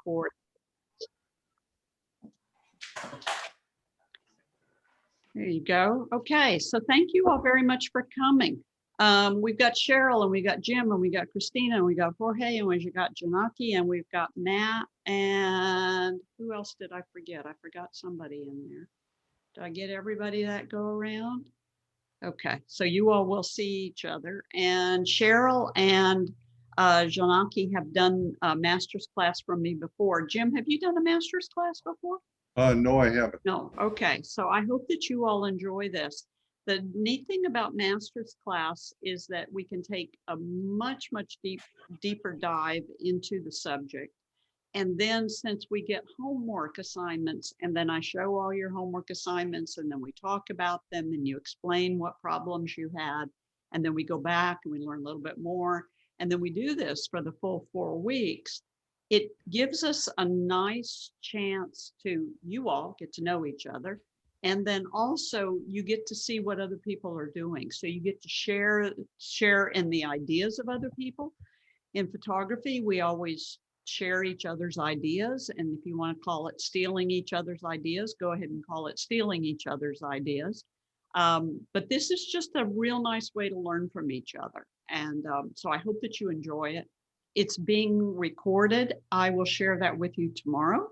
record. There you go. Okay, so thank you all very much for coming. We've got Cheryl and we got Jim and we got Christina and we got Jorge and we got Janaki and we've got Matt and who else did I forget? I forgot somebody in there. Did I get everybody that go around? Okay, so you all will see each other, and Cheryl and Janaki have done a master's class from me before. Jim, have you done a master's class before? No, I haven't. No. Okay. So I hope that you all enjoy this. The neat thing about master's class is that we can take a much deeper dive into the subject. And then since we get homework assignments, and then I show all your homework assignments, and then we talk about them and you explain what problems you had, and then we go back and we learn a little bit more. And then we do this for the full 4 weeks. It gives us a nice chance to, you all get to know each other. And then also you get to see what other people are doing. So you get to share in the ideas of other people. In photography, we always share each other's ideas. And if you want to call it stealing each other's ideas, go ahead and call it stealing each other's ideas. But this is just a real nice way to learn from each other. And so I hope that you enjoy it. It's being recorded. I will share that with you tomorrow.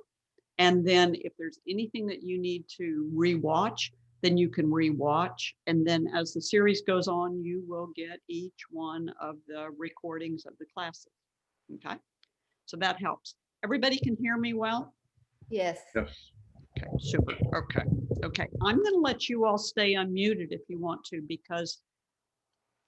And then if there's anything that you need to rewatch, then you can rewatch. And then as the series goes on, you will get each one of the recordings of the classes. Okay, so that helps. Everybody can hear me well? Yes. Yes. Okay, super. Okay. I'm going to let you all stay unmuted if you want to, because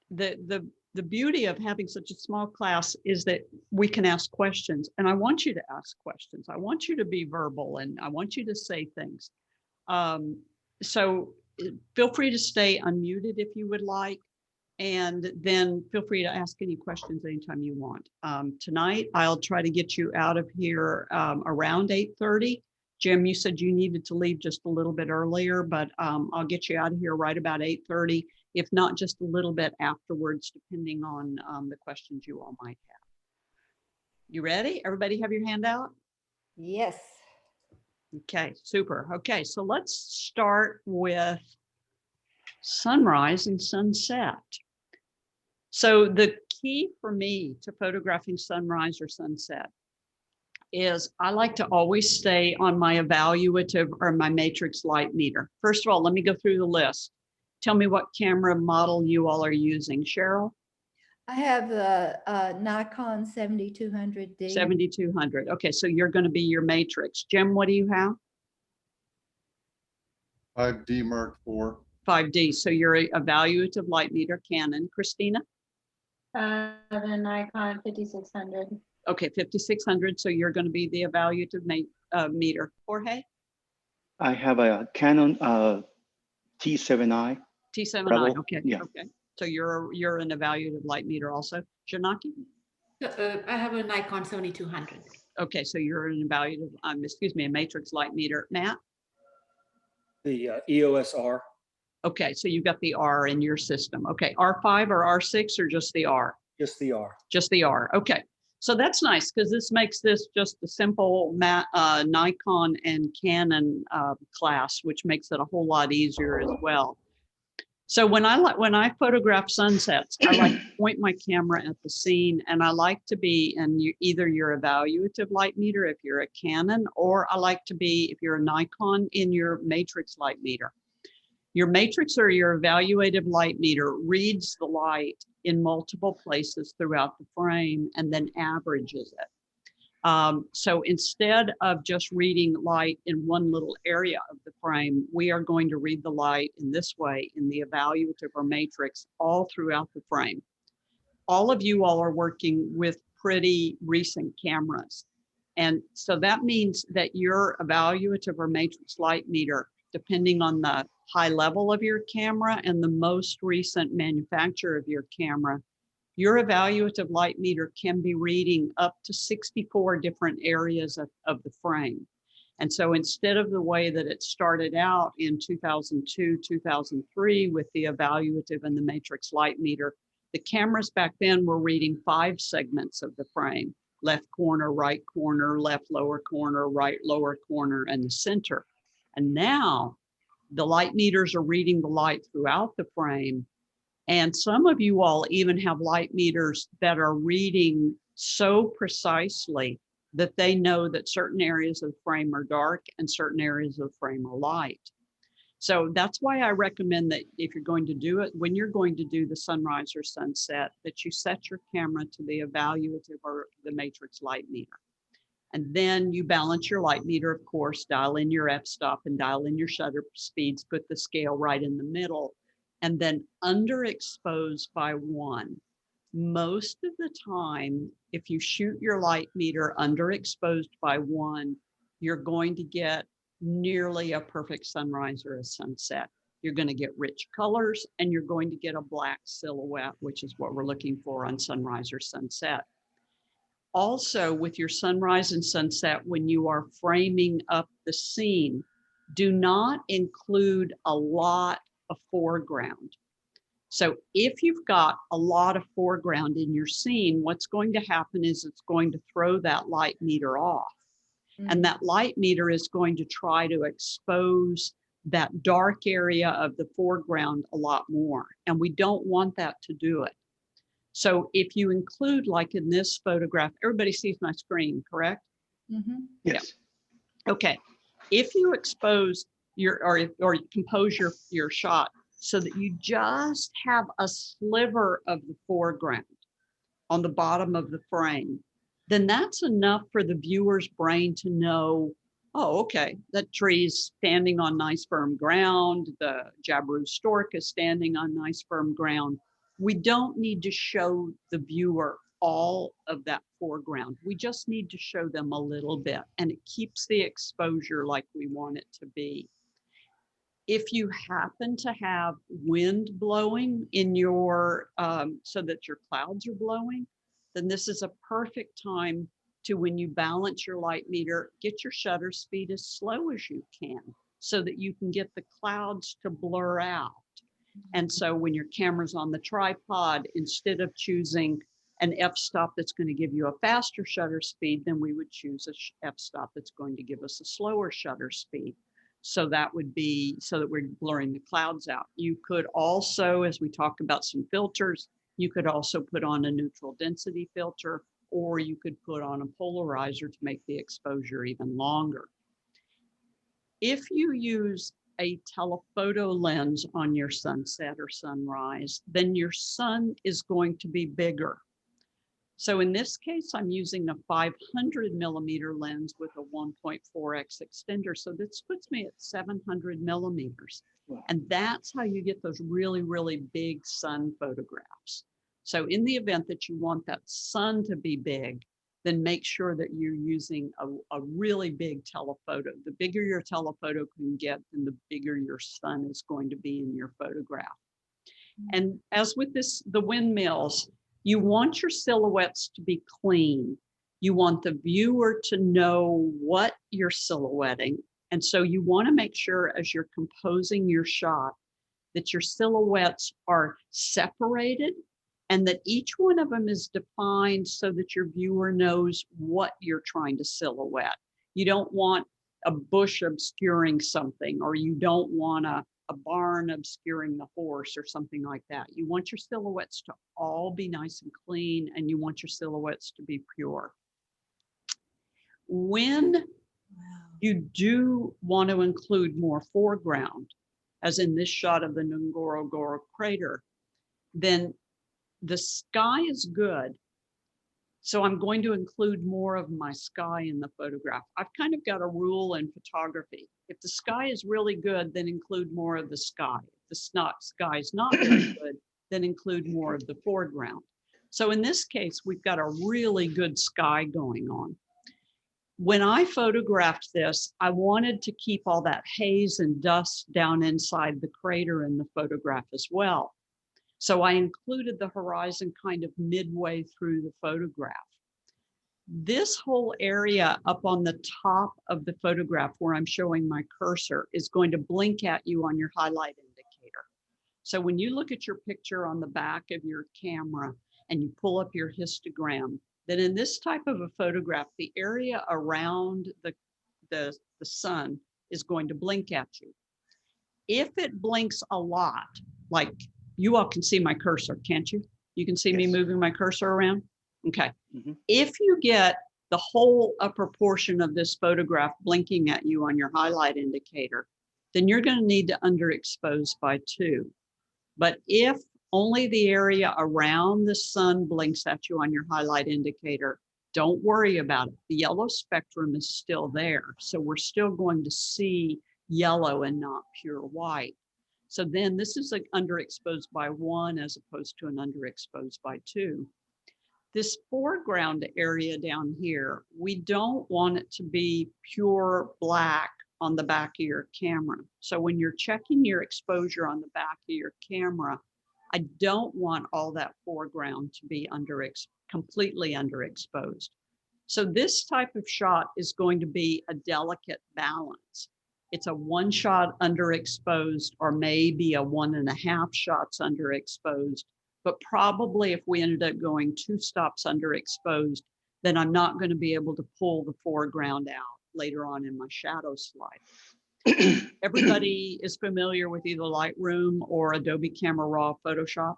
the beauty of having such a small class is that we can ask questions, and I want you to ask questions. I want you to be verbal and I want you to say things. So feel free to stay unmuted if you would like, and then feel free to ask any questions anytime you want. Tonight, I'll try to get you out of here around 8:30. Jim, you said you needed to leave just a little bit earlier, but I'll get you out of here right about 8:30. If not, just a little bit afterwards, depending on the questions you all might have. You ready? Everybody have your hand out? Yes. Okay, super. Okay, so let's start with sunrise and sunset. So the key for me to photographing sunrise or sunset is I like to always stay on my evaluative or my matrix light meter. First of all, let me go through the list. Tell me what camera model you all are using. Cheryl? I have the Nikon 7200D. 7200. Okay, so you're going to be your matrix. Jim, what do you have? 5D Mark IV. 5D. So you're a evaluative light meter, Canon. Christina? I have a Nikon 5600. Okay, 5600. So you're going to be the evaluative meter. Jorge? I have a Canon T7i. T7i. Okay. Yeah. Okay. So you're an evaluative light meter also. Janaki? I have a Nikon 7200. Okay, so you're an evaluative, a matrix light meter. Matt? The EOS R. Okay, so you've got the R in your system. Okay, R5 or R6 or just the R? Just the R. Just the R. Okay, so that's nice because this makes this just a simple Nikon and Canon class, which makes it a whole lot easier as well. So when I photograph sunsets, I like to point my camera at the scene, and I like to be in either your evaluative light meter if you're a Canon, or I like to be, if you're a Nikon, in your matrix light meter. Your matrix or your evaluative light meter reads the light in multiple places throughout the frame and then averages it. So instead of just reading light in one little area of the frame, we are going to read the light in this way in the evaluative or matrix all throughout the frame. All of you all are working with pretty recent cameras. And so that means that your evaluative or matrix light meter, depending on the high level of your camera and the most recent manufacturer of your camera, your evaluative light meter can be reading up to 64 different areas of the frame. And so instead of the way that it started out in 2002, 2003 with the evaluative and the matrix light meter, the cameras back then were reading 5 segments of the frame. left corner, right corner, left lower corner, right lower corner, and the center. And now the light meters are reading the light throughout the frame. And some of you all even have light meters that are reading so precisely that they know that certain areas of the frame are dark and certain areas of the frame are light. So that's why I recommend that if you're going to do it, when you're going to do the sunrise or sunset, that you set your camera to the evaluative or the matrix light meter. And then you balance your light meter, of course, dial in your f-stop and dial in your shutter speeds, put the scale right in the middle, and then underexpose by 1. Most of the time, if you shoot your light meter underexposed by 1, you're going to get nearly a perfect sunrise or a sunset. You're going to get rich colors and you're going to get a black silhouette, which is what we're looking for on sunrise or sunset. Also, with your sunrise and sunset, when you are framing up the scene, do not include a lot of foreground. So if you've got a lot of foreground in your scene, what's going to happen is it's going to throw that light meter off. And that light meter is going to try to expose that dark area of the foreground a lot more. And we don't want that to do it. So if you include, like in this photograph, everybody sees my screen, correct? Yes. Okay. If you expose your, or compose your shot so that you just have a sliver of the foreground on the bottom of the frame, then that's enough for the viewer's brain to know, oh, okay, that tree's standing on nice firm ground. The Jabiru stork is standing on nice firm ground. We don't need to show the viewer all of that foreground. We just need to show them a little bit, and it keeps the exposure like we want it to be. If you happen to have wind blowing in your, so that your clouds are blowing, then this is a perfect time to, when you balance your light meter, get your shutter speed as slow as you can so that you can get the clouds to blur out. And so when your camera's on the tripod, instead of choosing an f-stop that's going to give you a faster shutter speed, then we would choose a f-stop that's going to give us a slower shutter speed. So that would be so that we're blurring the clouds out. You could also, as we talk about some filters, you could also put on a neutral density filter, or you could put on a polarizer to make the exposure even longer. If you use a telephoto lens on your sunset or sunrise, then your sun is going to be bigger. So in this case, I'm using a 500 millimeter lens with a 1.4x extender. So this puts me at 700 millimeters. Wow. And that's how you get those really, really big sun photographs. So in the event that you want that sun to be big, then make sure that you're using a really big telephoto. The bigger your telephoto can get, then the bigger your sun is going to be in your photograph. And as with this, the windmills, you want your silhouettes to be clean. You want the viewer to know what you're silhouetting. And so you want to make sure as you're composing your shot that your silhouettes are separated and that each one of them is defined so that your viewer knows what you're trying to silhouette. You don't want a bush obscuring something, or you don't want a barn obscuring the horse or something like that. You want your silhouettes to all be nice and clean, and you want your silhouettes to be pure. When you do want to include more foreground, as in this shot of the Ngorongoro crater, then the sky is good. So I'm going to include more of my sky in the photograph. I've kind of got a rule in photography. If the sky is really good, then include more of the sky. If the sky is not very good, then include more of the foreground. So in this case, we've got a really good sky going on. When I photographed this, I wanted to keep all that haze and dust down inside the crater in the photograph as well. So I included the horizon kind of midway through the photograph. This whole area up on the top of the photograph where I'm showing my cursor is going to blink at you on your highlight indicator. So when you look at your picture on the back of your camera and you pull up your histogram, then in this type of a photograph, the area around the sun is going to blink at you. If it blinks a lot, like you all can see my cursor, can't you? You can see me Yes. moving my cursor around? Okay. Mhm. If you get the whole upper portion of this photograph blinking at you on your highlight indicator, then you're going to need to underexpose by 2. But if only the area around the sun blinks at you on your highlight indicator, don't worry about it. The yellow spectrum is still there. So we're still going to see yellow and not pure white. So then this is an underexposed by 1 as opposed to an underexposed by 2. This foreground area down here, we don't want it to be pure black on the back of your camera. So when you're checking your exposure on the back of your camera, I don't want all that foreground to be completely underexposed. So this type of shot is going to be a delicate balance. It's a 1 shot underexposed, or maybe a 1.5 shots underexposed. But probably if we ended up going 2 stops underexposed, then I'm not going to be able to pull the foreground out later on in my shadow slide. Everybody is familiar with either Lightroom or Adobe Camera Raw Photoshop?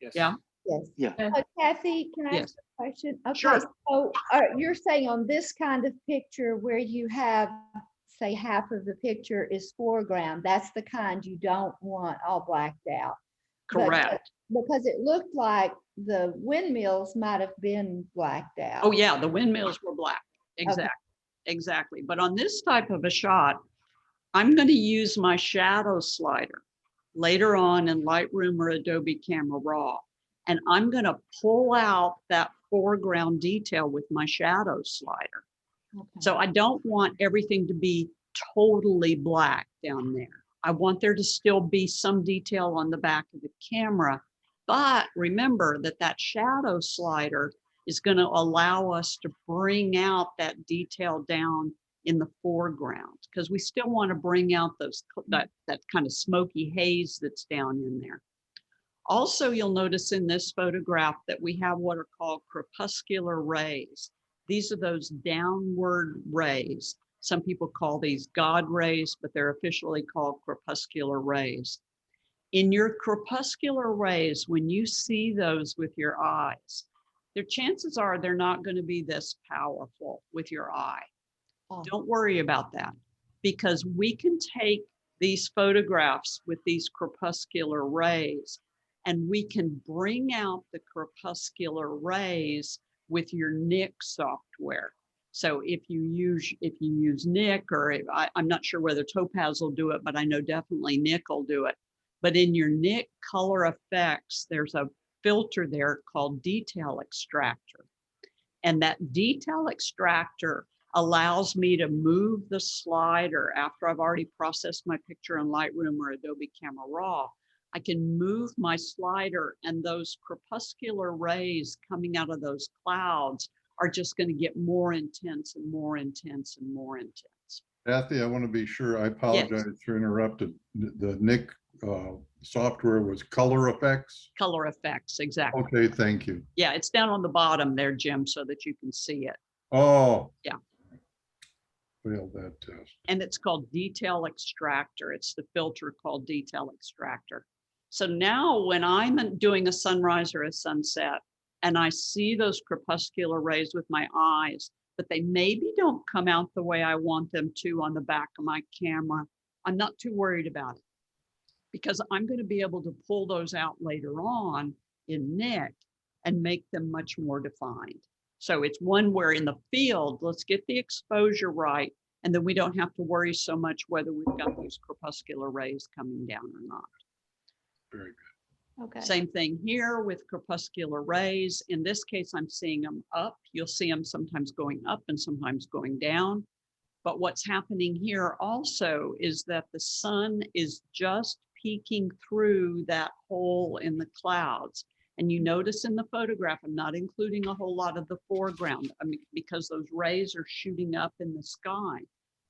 Yes. Yeah? Yes. Yeah. Kathy, can I Yes. ask a question? Okay, Sure. so you're saying on this kind of picture where you have, say, half of the picture is foreground, that's the kind you don't want all blacked out. But Correct. because it looked like the windmills might have been blacked out. Oh yeah, the windmills were black. Exactly. Exactly. But on this type of a shot, I'm going to use my shadow slider later on in Lightroom or Adobe Camera Raw. And I'm going to pull out that foreground detail with my shadow slider. Okay. So I don't want everything to be totally black down there. I want there to still be some detail on the back of the camera. But remember that that shadow slider is going to allow us to bring out that detail down in the foreground, because we still want to bring out that kind of smoky haze that's down in there. Also, you'll notice in this photograph that we have what are called crepuscular rays. These are those downward rays. Some people call these God rays, but they're officially called crepuscular rays. In your crepuscular rays, when you see those with your eyes, their chances are they're not going to be this powerful with your eye. Oh. Don't worry about that, because we can take these photographs with these crepuscular rays and we can bring out the crepuscular rays with your Nik software. So if you use Nik, or I'm not sure whether Topaz will do it, but I know definitely Nik will do it. But in your Nik color effects, there's a filter there called detail extractor. And that detail extractor allows me to move the slider after I've already processed my picture in Lightroom or Adobe Camera Raw. I can move my slider, and those crepuscular rays coming out of those clouds are just going to get more intense and more intense and more intense. Kathy, I want to be sure, I apologize for interrupted. The Nik software was color effects? Color effects, exactly. Okay, thank you. Yeah, it's down on the bottom there, Jim, so that you can see it. Oh. Yeah. Failed that test. And it's called detail extractor. It's the filter called detail extractor. So now when I'm doing a sunrise or a sunset and I see those crepuscular rays with my eyes, but they maybe don't come out the way I want them to on the back of my camera, I'm not too worried about it, because I'm going to be able to pull those out later on in Nik and make them much more defined. So it's one where in the field, let's get the exposure right, and then we don't have to worry so much whether we've got those crepuscular rays coming down or not. Very good. Okay. Same thing here with crepuscular rays. In this case, I'm seeing them up. You'll see them sometimes going up and sometimes going down. But what's happening here also is that the sun is just peeking through that hole in the clouds. And you notice in the photograph, I'm not including a whole lot of the foreground, because those rays are shooting up in the sky.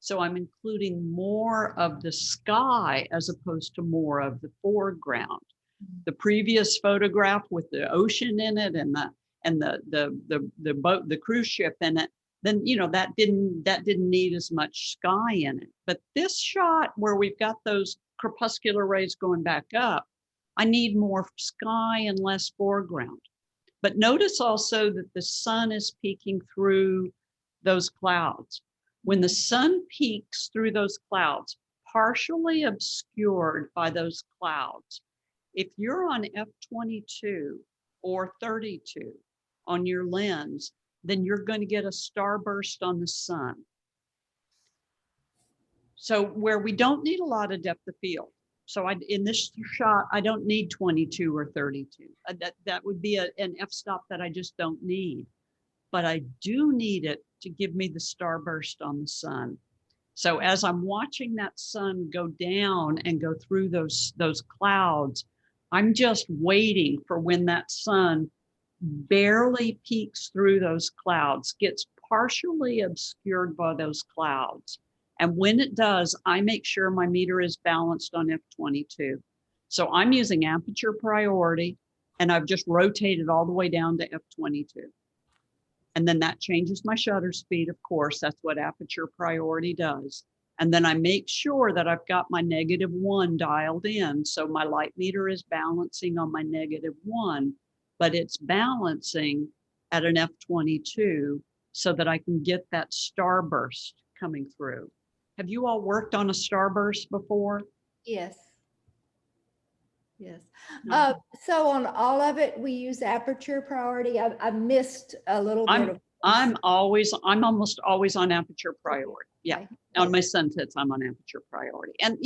So I'm including more of the sky as opposed to more of the foreground. The previous photograph with the ocean in it and and the boat, the cruise ship in it, then that didn't need as much sky in it. But this shot where we've got those crepuscular rays going back up, I need more sky and less foreground. But notice also that the sun is peeking through those clouds. When the sun peeks through those clouds, partially obscured by those clouds, if you're on f/22 or 32 on your lens, then you're going to get a starburst on the sun. So where we don't need a lot of depth of field. So in this shot, I don't need 22 or 32. That would be an f-stop that I just don't need. But I do need it to give me the starburst on the sun. So as I'm watching that sun go down and go through those clouds, I'm just waiting for when that sun barely peeks through those clouds, gets partially obscured by those clouds. And when it does, I make sure my meter is balanced on f/22. So I'm using aperture priority, and I've just rotated all the way down to f/22. And then that changes my shutter speed, of course. That's what aperture priority does. And then I make sure that I've got my -1 dialed in. So my light meter is balancing on my -1, but it's balancing at an f/22 so that I can get that starburst coming through. Have you all worked on a starburst before? Yes. Yes. No. So on all of it, we use aperture priority. I missed a little bit of. I'm almost always on aperture priority. Yeah. Okay. On my sunsets, I'm on aperture priority. And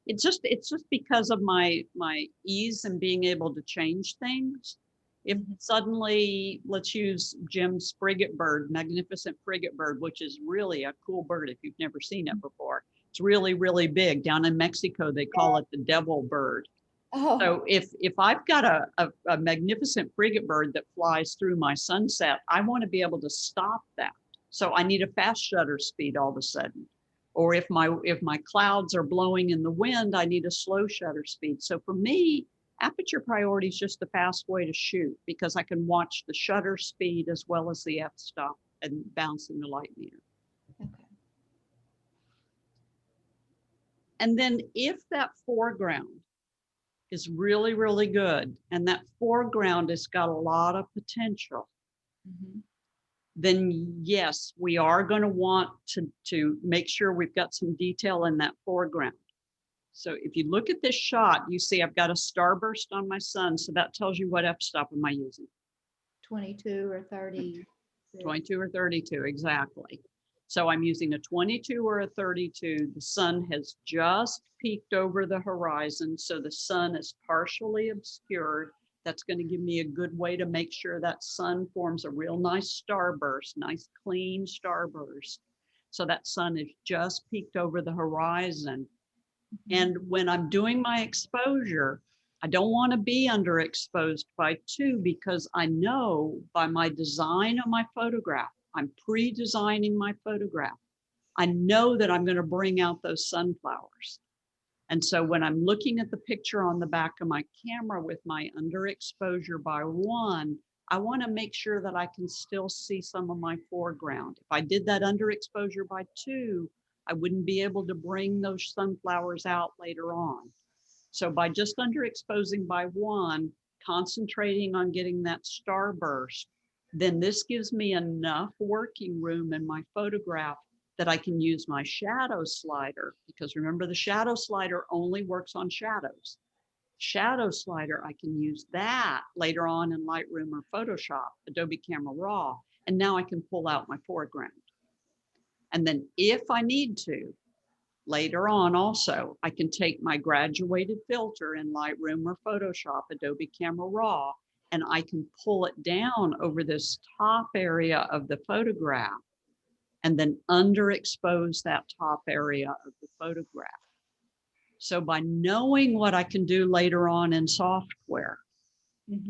it's just because of my ease in being able to change things. If suddenly, let's use Jim's frigate bird, magnificent frigate bird, which is really a cool bird if you've never seen it before. It's really, really big. Down in Mexico, they call it the devil bird. Oh, So if I've got a magnificent frigate bird that flies through my sunset, I want to be able to stop that. So I need a fast shutter speed all of a sudden. Or if my clouds are blowing in the wind, I need a slow shutter speed. So for me, aperture priority is just the fast way to shoot because I can watch the shutter speed as well as the f-stop and bouncing the light meter. okay. And then if that foreground is really, really good and that foreground has got a lot of potential, then yes, we are going to want to make sure we've got some detail in that foreground. So if you look at this shot, you see I've got a starburst on my sun. So that tells you what f-stop am I using? 22 or 30. 22 or 32, exactly. So I'm using a 22 or a 32. The sun has just peeked over the horizon. So the sun is partially obscured. That's going to give me a good way to make sure that sun forms a real nice starburst, nice clean starburst. So that sun has just peeked over the horizon. And when I'm doing my exposure, I don't want to be underexposed by 2 because I know by my design of my photograph, I'm pre-designing my photograph. I know that I'm going to bring out those sunflowers. And so when I'm looking at the picture on the back of my camera with my underexposure by 1, I want to make sure that I can still see some of my foreground. If I did that underexposure by 2, I wouldn't be able to bring those sunflowers out later on. So by just underexposing by 1, concentrating on getting that starburst, then this gives me enough working room in my photograph that I can use my shadow slider, because remember the shadow slider only works on shadows. Shadow slider, I can use that later on in Lightroom or Photoshop, Adobe Camera Raw, and now I can pull out my foreground. And then if I need to, later on also, I can take my graduated filter in Lightroom or Photoshop, Adobe Camera Raw, and I can pull it down over this top area of the photograph and then underexpose that top area of the photograph. So by knowing what I can do later on in software,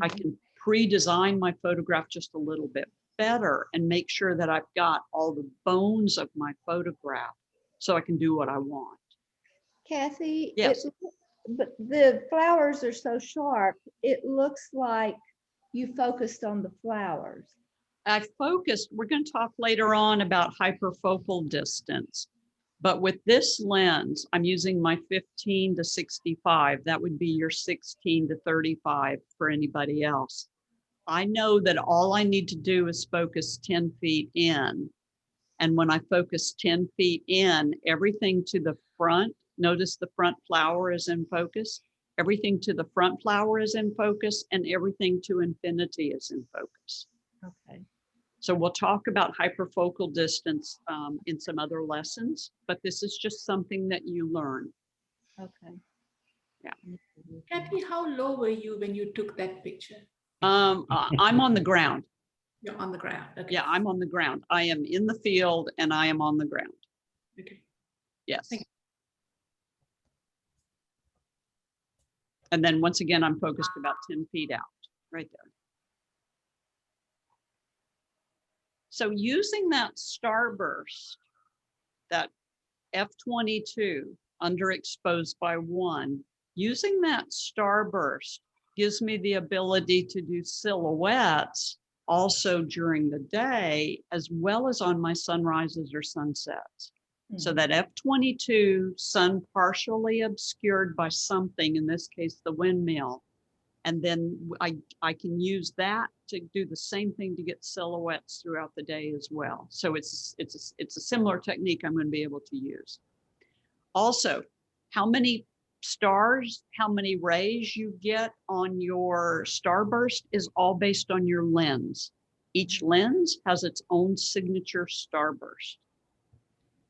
I can pre-design my photograph just a little bit better and make sure that I've got all the bones of my photograph so I can do what I want. Kathy, Yes. but the flowers are so sharp. It looks like You focused on the flowers. We're going to talk later on about hyperfocal distance, but with this lens, I'm using my 15 to 65. That would be your 16 to 35 for anybody else. I know that all I need to do is focus 10 feet in. And when I focus 10 feet in, everything to the front, notice the front flower is in focus. Everything to the front flower is in focus, and everything to infinity is in focus. Okay. So we'll talk about hyperfocal distance in some other lessons, but this is just something that you learn. Okay. Yeah. Kathy, how low were you when you took that picture? I'm on the ground. You're on the ground. Okay. Yeah, I'm on the ground. I am in the field and I am on the ground. Okay. Yes. Thank you. And then once again, I'm focused about 10 feet out, right there. So using that starburst, that F22 underexposed by 1, using that starburst gives me the ability to do silhouettes also during the day, as well as on my sunrises or sunsets. So that F22 sun partially obscured by something, in this case, the windmill. And then I can use that to do the same thing to get silhouettes throughout the day as well. So it's a similar technique I'm going to be able to use. Also, how many stars, how many rays you get on your starburst is all based on your lens. Each lens has its own signature starburst.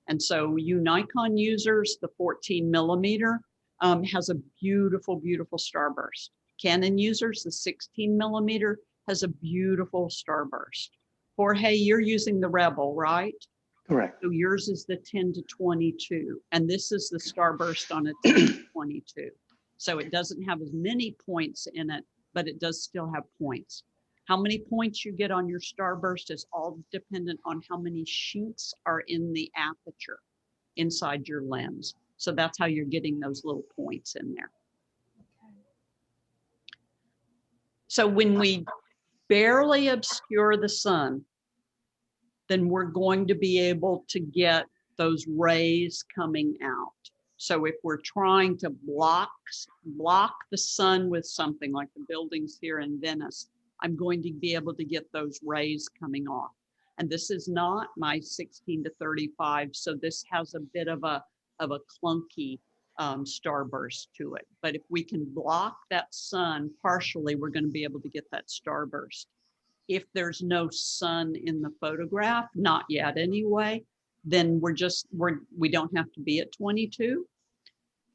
And so you Nikon users, the 14 millimeter has a beautiful, beautiful starburst. Canon users, the 16 millimeter has a beautiful starburst. Jorge, you're using the Rebel, right? Correct. So yours is the 10 to 22, and this is the starburst on a 10 to 22. So it doesn't have as many points in it, but it does still have points. How many points you get on your starburst is all dependent on how many sheets are in the aperture inside your lens. So that's how you're getting those little points in there. So when we barely obscure the sun, then we're going to be able to get those rays coming out. So if we're trying to block the sun with something like the buildings here in Venice, I'm going to be able to get those rays coming off. And this is not my 16 to 35, so this has a bit of a clunky starburst to it. But if we can block that sun partially, we're going to be able to get that starburst. If there's no sun in the photograph, not yet anyway, then we don't have to be at 22.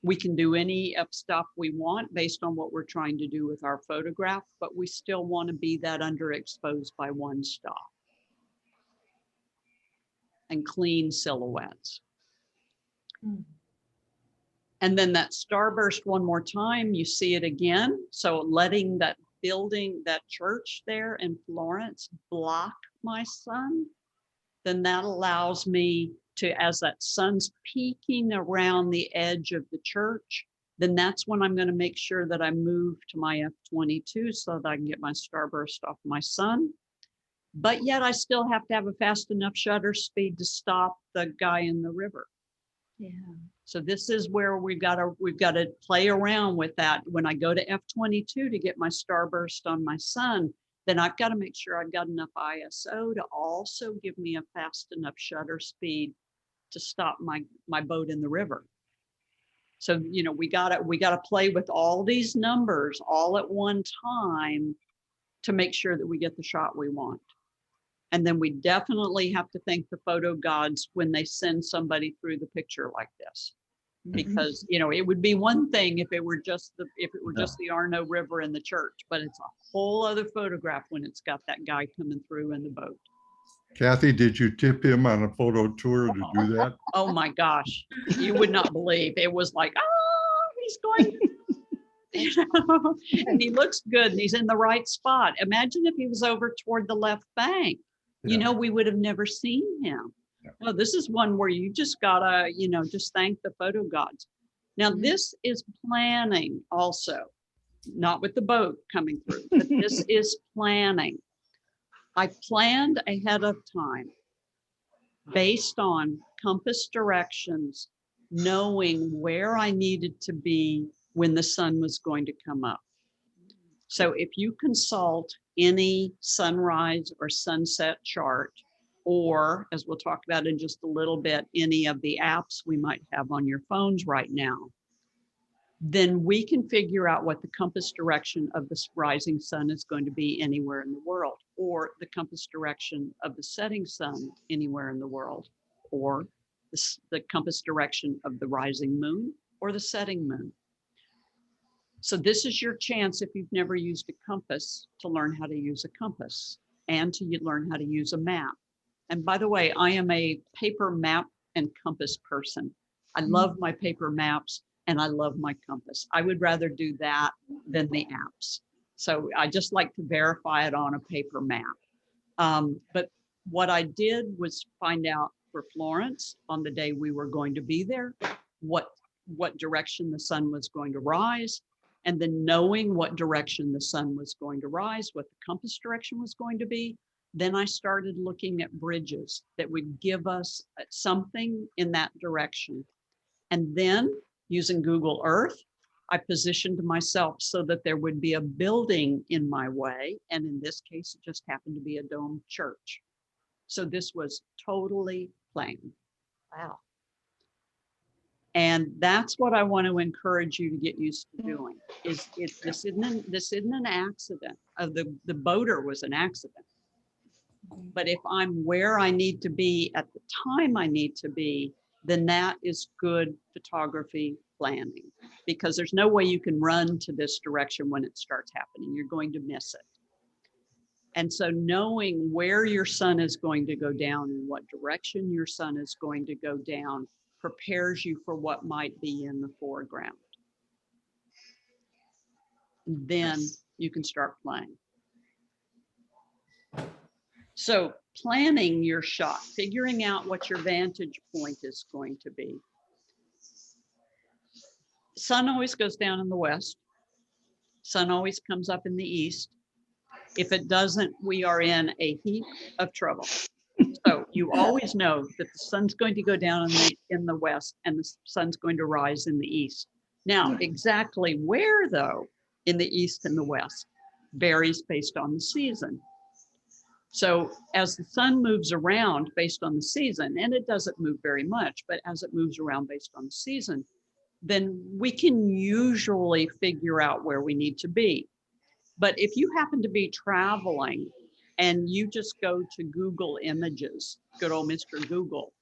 We can do any f-stop we want based on what we're trying to do with our photograph, but we still want to be that underexposed by 1 stop and clean silhouettes. And then that starburst one more time, you see it again. So letting that building, that church there in Florence, block my sun, then that allows me to, as that sun's peeking around the edge of the church, then that's when I'm going to make sure that I move to my F22 so that I can get my starburst off my sun. But yet I still have to have a fast enough shutter speed to stop the guy in the river. Yeah. So this is where we've got to play around with that. When I go to F22 to get my starburst on my sun, then I've got to make sure I've got enough ISO to also give me a fast enough shutter speed to stop my boat in the river. So, you know, we gotta play with all these numbers all at one time to make sure that we get the shot we want. And then we definitely have to thank the photo gods when they send somebody through the picture like this. Because, you know, it would be one thing if it were just the Arno River and the church, but it's a whole other photograph when it's got that guy coming through in the boat. Kathy, did you tip him on a photo tour to do that? Oh my gosh, you would not believe. It was like, oh, he's going, you know, and he looks good and he's in the right spot. Imagine if he was over toward the left bank. You know, we would have never seen him. Yeah. No, this is one where you just gotta, you know, just thank the photo gods. Now, this is planning also. not with the boat coming through, but this is planning. I planned ahead of time based on compass directions, knowing where I needed to be when the sun was going to come up. So if you consult any sunrise or sunset chart, or as we'll talk about in just a little bit, any of the apps we might have on your phones right now, then we can figure out what the compass direction of the rising sun is going to be anywhere in the world, or the compass direction of the setting sun anywhere in the world, or the compass direction of the rising moon or the setting moon. So this is your chance, if you've never used a compass, to learn how to use a compass and to learn how to use a map. And by the way, I am a paper map and compass person. I love my paper maps and I love my compass. I would rather do that than the apps. So I just like to verify it on a paper map. But what I did was find out for Florence on the day we were going to be there, what direction the sun was going to rise. And then knowing what direction the sun was going to rise, what the compass direction was going to be, then I started looking at bridges that would give us something in that direction. And then using Google Earth, I positioned myself so that there would be a building in my way. And in this case, it just happened to be a domed church. So this was totally planned. Wow. And that's what I want to encourage you to get used to doing. This isn't an accident. The boater was an accident. But if I'm where I need to be at the time I need to be, then that is good photography planning, because there's no way you can run to this direction when it starts happening. You're going to miss it. And so knowing where your sun is going to go down and what direction your sun is going to go down prepares you for what might be in the foreground. And then you can start playing. So planning your shot, figuring out what your vantage point is going to be. Sun always goes down in the west. Sun always comes up in the east. If it doesn't, we are in a heap of trouble. So you always know that the sun's going to go down in the west and the sun's going to rise in the east. Now, exactly where though, in the east and the west, varies based on the season. So as the sun moves around based on the season, and it doesn't move very much, but as it moves around based on the season, then we can usually figure out where we need to be. But if you happen to be traveling and you just go to Google Images, good old Mr. Google,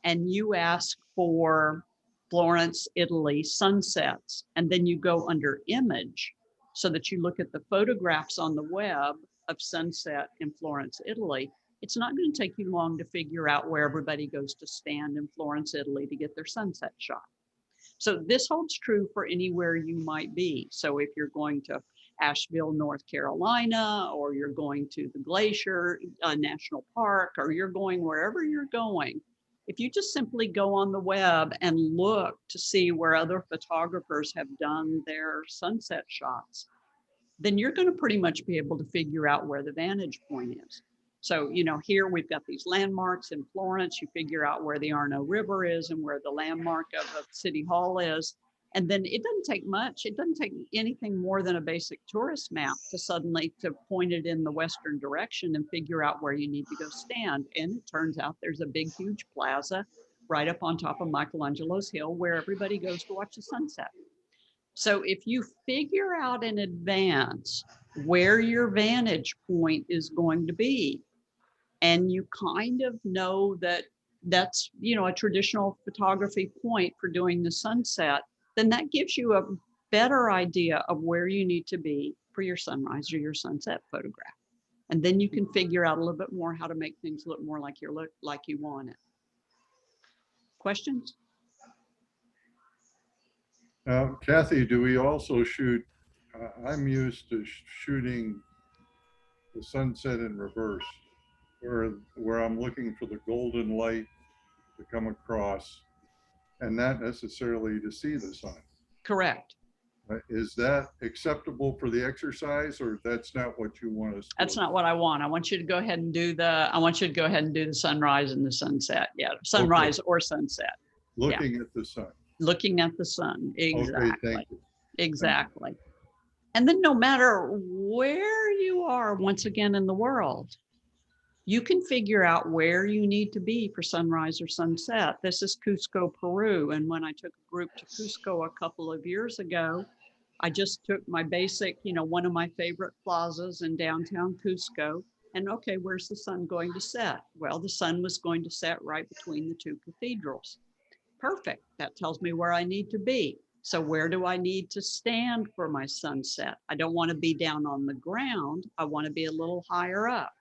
and you ask for Florence, Italy sunsets, and then you go under image so that you look at the photographs on the web of sunset in Florence, Italy, it's not going to take you long to figure out where everybody goes to stand in Florence, Italy to get their sunset shot. So this holds true for anywhere you might be. So if you're going to Asheville, North Carolina, or you're going to the Glacier National Park, or you're going wherever you're going, if you just simply go on the web and look to see where other photographers have done their sunset shots, then you're going to pretty much be able to figure out where the vantage point is. So, you know, here we've got these landmarks in Florence. You figure out where the Arno River is and where the landmark of City Hall is. And then it doesn't take much. It doesn't take anything more than a basic tourist map to suddenly to point it in the western direction and figure out where you need to go stand. And it turns out there's a big, huge plaza right up on top of Michelangelo's Hill where everybody goes to watch the sunset. So if you figure out in advance where your vantage point is going to be, and you kind of know that that's, you know, a traditional photography point for doing the sunset, then that gives you a better idea of where you need to be for your sunrise or your sunset photograph. And then you can figure out a little bit more how to make things look more like you want it. Questions? Now, Kathy, do we also shoot, I'm used to shooting the sunset in reverse, where I'm looking for the golden light to come across and not necessarily to see the sun. Correct. Is that acceptable for the exercise, or that's not what you want us to? That's do? not what I want. I want you to go ahead and do I want you to go ahead and do the sunrise and the sunset. Yeah, sunrise or sunset. Looking at the sun. Looking at the sun. Exactly. Okay, thank you. Exactly. And then no matter where you are, once again, in the world, you can figure out where you need to be for sunrise or sunset. This is Cusco, Peru. And when I took a group to Cusco a couple of years ago, I just took my basic, one of my favorite plazas in downtown Cusco. And okay, where's the sun going to set? Well, the sun was going to set right between the two cathedrals. Perfect. That tells me where I need to be. So where do I need to stand for my sunset? I don't want to be down on the ground. I want to be a little higher up.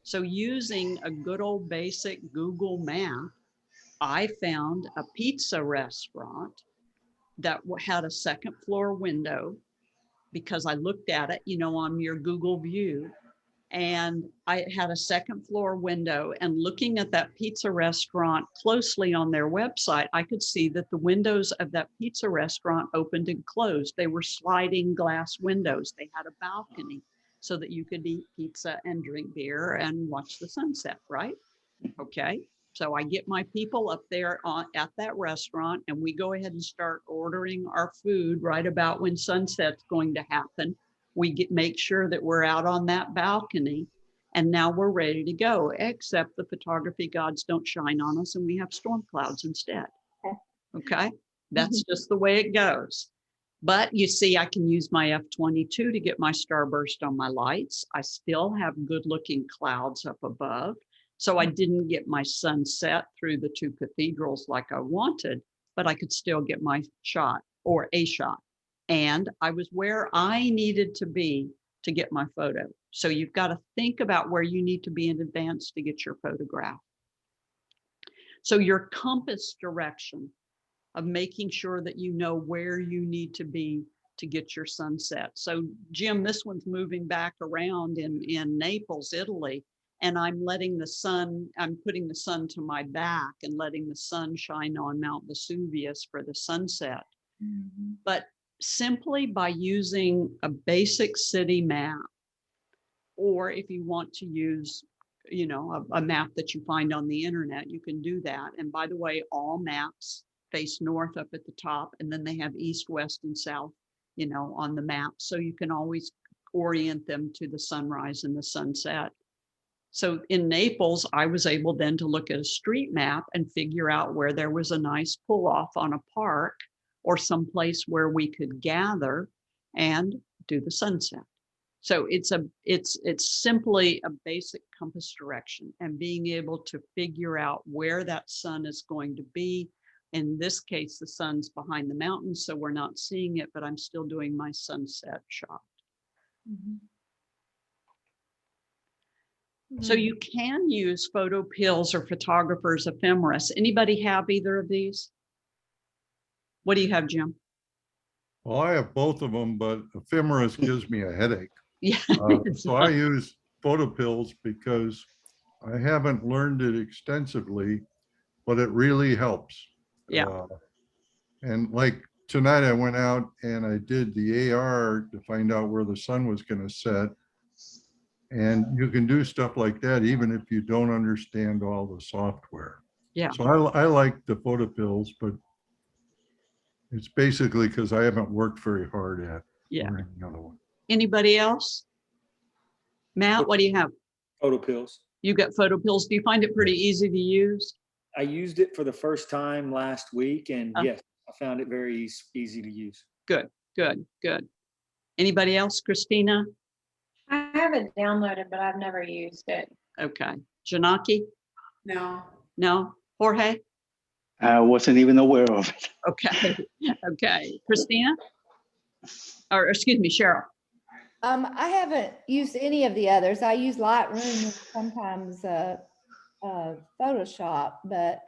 So using a good old basic Google map, I found a pizza restaurant that had a second floor window because I looked at it, on your Google view, and I had a second floor window, and looking at that pizza restaurant closely on their website, I could see that the windows of that pizza restaurant opened and closed. They were sliding glass windows. They had a balcony so that you could eat pizza and drink beer and watch the sunset, right? Okay. So I get my people up there at that restaurant, and we go ahead and start ordering our food right about when sunset's going to happen. We make sure that we're out on that balcony, and now we're ready to go, except the photography gods don't shine on us and we have storm clouds instead. Okay. That's just the way it goes. But you see, I can use my F-22 to get my starburst on my lights. I still have good looking clouds up above. So I didn't get my sunset through the two cathedrals like I wanted, but I could still get my shot, or a shot. And I was where I needed to be to get my photo. So you've got to think about where you need to be in advance to get your photograph. So your compass direction of making sure that you know where you need to be to get your sunset. So Jim, this one's moving back around in Naples, Italy, and I'm putting the sun to my back and letting the sun shine on Mount Vesuvius for the sunset. Mm-hmm. But simply by using a basic city map, or if you want to use a map that you find on the internet, you can do that. And by the way, all maps face north up at the top, and then they have east, west, and south, on the map. So you can always orient them to the sunrise and the sunset. So in Naples, I was able then to look at a street map and figure out where there was a nice pull off on a park or someplace where we could gather and do the sunset. So it's simply a basic compass direction and being able to figure out where that sun is going to be. In this case, the sun's behind the mountains, so we're not seeing it, but I'm still doing my sunset shot. Mm-hmm. So you can use photo pills or photographer's ephemeris. Anybody have either of these? What do you have, Jim? Well, I have both of them, but ephemeris gives me a headache. Yeah. So I use photo pills because I haven't learned it extensively, but it really helps. Yeah. And like tonight I went out and I did the AR to find out where the sun was going to set. And you can do stuff like that even if you don't understand all the software. Yeah. So I like the photo pills, but it's basically because I haven't worked very hard at learning another one. Anybody else? Matt, what do you have? Photo pills. You got photo pills. Do you find it pretty easy to use? I used it for the first time last week, and yes, I found it very easy to use. Good, good, good. Anybody else? Christina? I have it downloaded, but I've never used it. Okay. Janaki? No. No? Jorge? I wasn't even aware of it. Okay. Okay. Christina? Or excuse me, Cheryl. I haven't used any of the others. I use Lightroom and sometimes Photoshop, but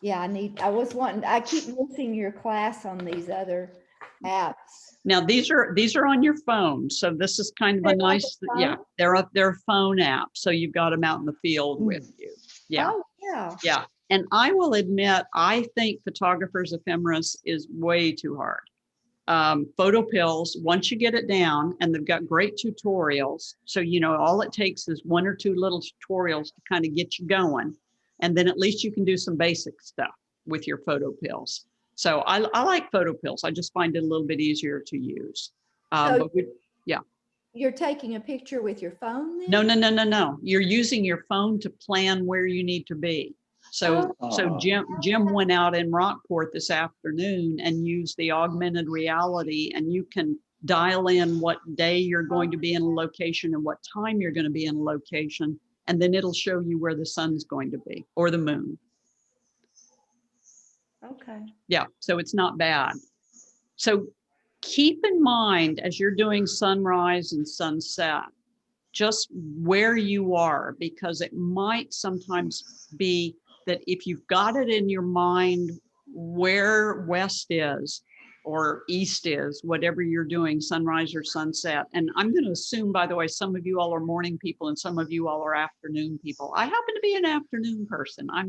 yeah, I keep missing your class on these other apps. Now these are on your phone, so this is kind of a nice, they're phone apps, so you've got them out in the field with you. Yeah. Oh, yeah. Yeah. And I will admit, I think photographer's ephemeris is way too hard. photo pills once you get it down, and they've got great tutorials. So, you know, all it takes is 1 or 2 little tutorials to kind of get you going. And then at least you can do some basic stuff with your photo pills. So I like photo pills. I just find it a little bit easier to use. So Yeah. you're taking a picture with your phone then? No. You're using your phone to plan where you need to be. So Oh. Jim went out in Rockport this afternoon and used the augmented reality, and you can dial in what day you're going to be in a location and what time you're going to be in a location, and then it'll show you where the sun's going to be, or the moon. Okay. Yeah, so it's not bad. So keep in mind as you're doing sunrise and sunset, just where you are, because it might sometimes be that if you've got it in your mind where west is or east is, whatever you're doing, sunrise or sunset. And I'm going to assume, by the way, some of you all are morning people and some of you all are afternoon people. I happen to be an afternoon person. I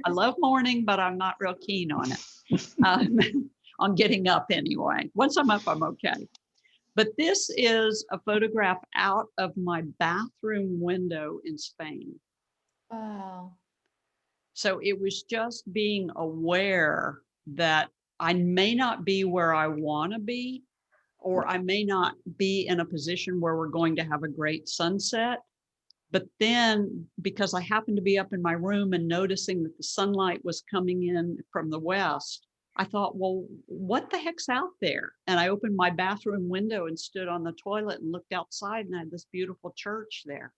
love morning, but I'm not real keen on it, on getting up anyway. Once I'm up, I'm okay. But this is a photograph out of my bathroom window in Spain. Wow. So it was just being aware that I may not be where I want to be, or I may not be in a position where we're going to have a great sunset. But then, because I happened to be up in my room and noticing that the sunlight was coming in from the west, I thought, well, what the heck's out there? And I opened my bathroom window and stood on the toilet and looked outside, and I had this beautiful church there.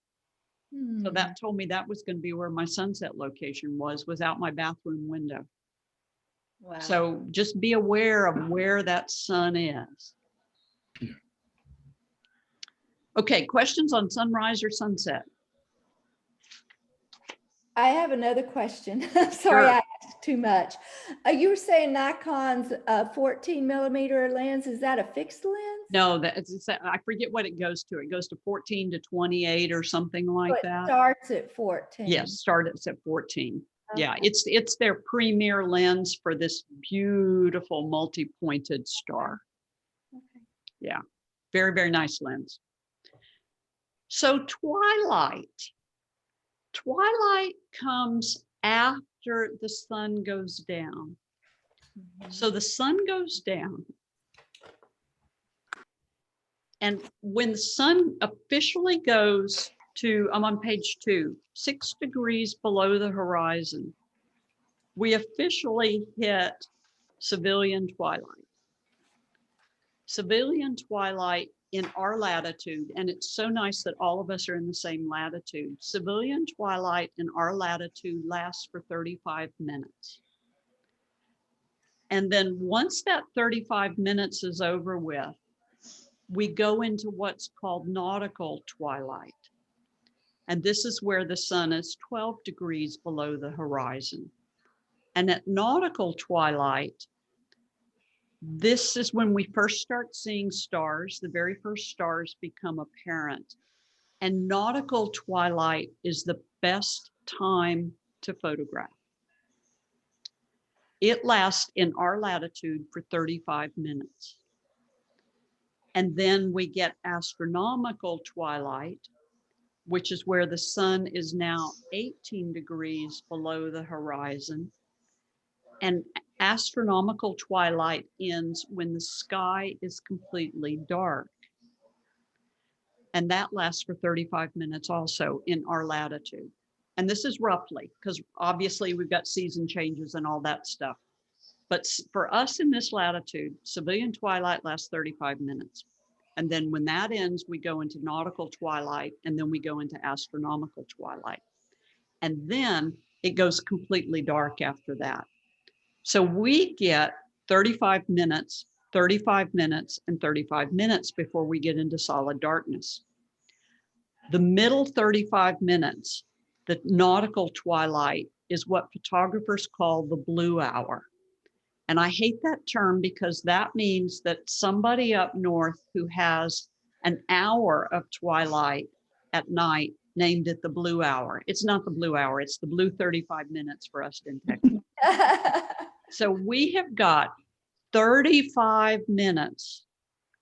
So that told me that was going to be where my sunset location was out my bathroom window. Wow. So just be aware of where that sun is. Okay, questions on sunrise or sunset? I have another question. Sorry, Sure. I asked too much. You were saying Nikon's 14mm lens, is that a fixed lens? No, I forget what it goes to. It goes to 14 to 28 or something like So it that. starts at 14. Yes, starts at 14. Yeah, Okay. it's their premier lens for this beautiful multi-pointed star. Okay. Yeah, very, very nice lens. So twilight comes after the sun goes down. So the sun goes down. And when the sun officially goes to, I'm on page 2, 6 degrees below the horizon, we officially hit civilian twilight. Civilian twilight in our latitude, and it's so nice that all of us are in the same latitude. Civilian twilight in our latitude lasts for 35 minutes. And then once that 35 minutes is over with, we go into what's called nautical twilight. And this is where the sun is 12 degrees below the horizon. And at nautical twilight, this is when we first start seeing stars. The very first stars become apparent. And nautical twilight is the best time to photograph. It lasts in our latitude for 35 minutes. And then we get astronomical twilight, which is where the sun is now 18 degrees below the horizon. And astronomical twilight ends when the sky is completely dark. And that lasts for 35 minutes also in our latitude. And this is roughly, because obviously we've got season changes and all that stuff. But for us in this latitude, civilian twilight lasts 35 minutes. And then when that ends, we go into nautical twilight, and then we go into astronomical twilight. And then it goes completely dark after that. So we get 35 minutes, 35 minutes, and 35 minutes before we get into solid darkness. The middle 35 minutes, the nautical twilight, is what photographers call the blue hour. And I hate that term because that means that somebody up north who has an hour of twilight at night named it the blue hour. It's not the blue hour, it's the blue 35 minutes for us in Texas. So we have got 35 minutes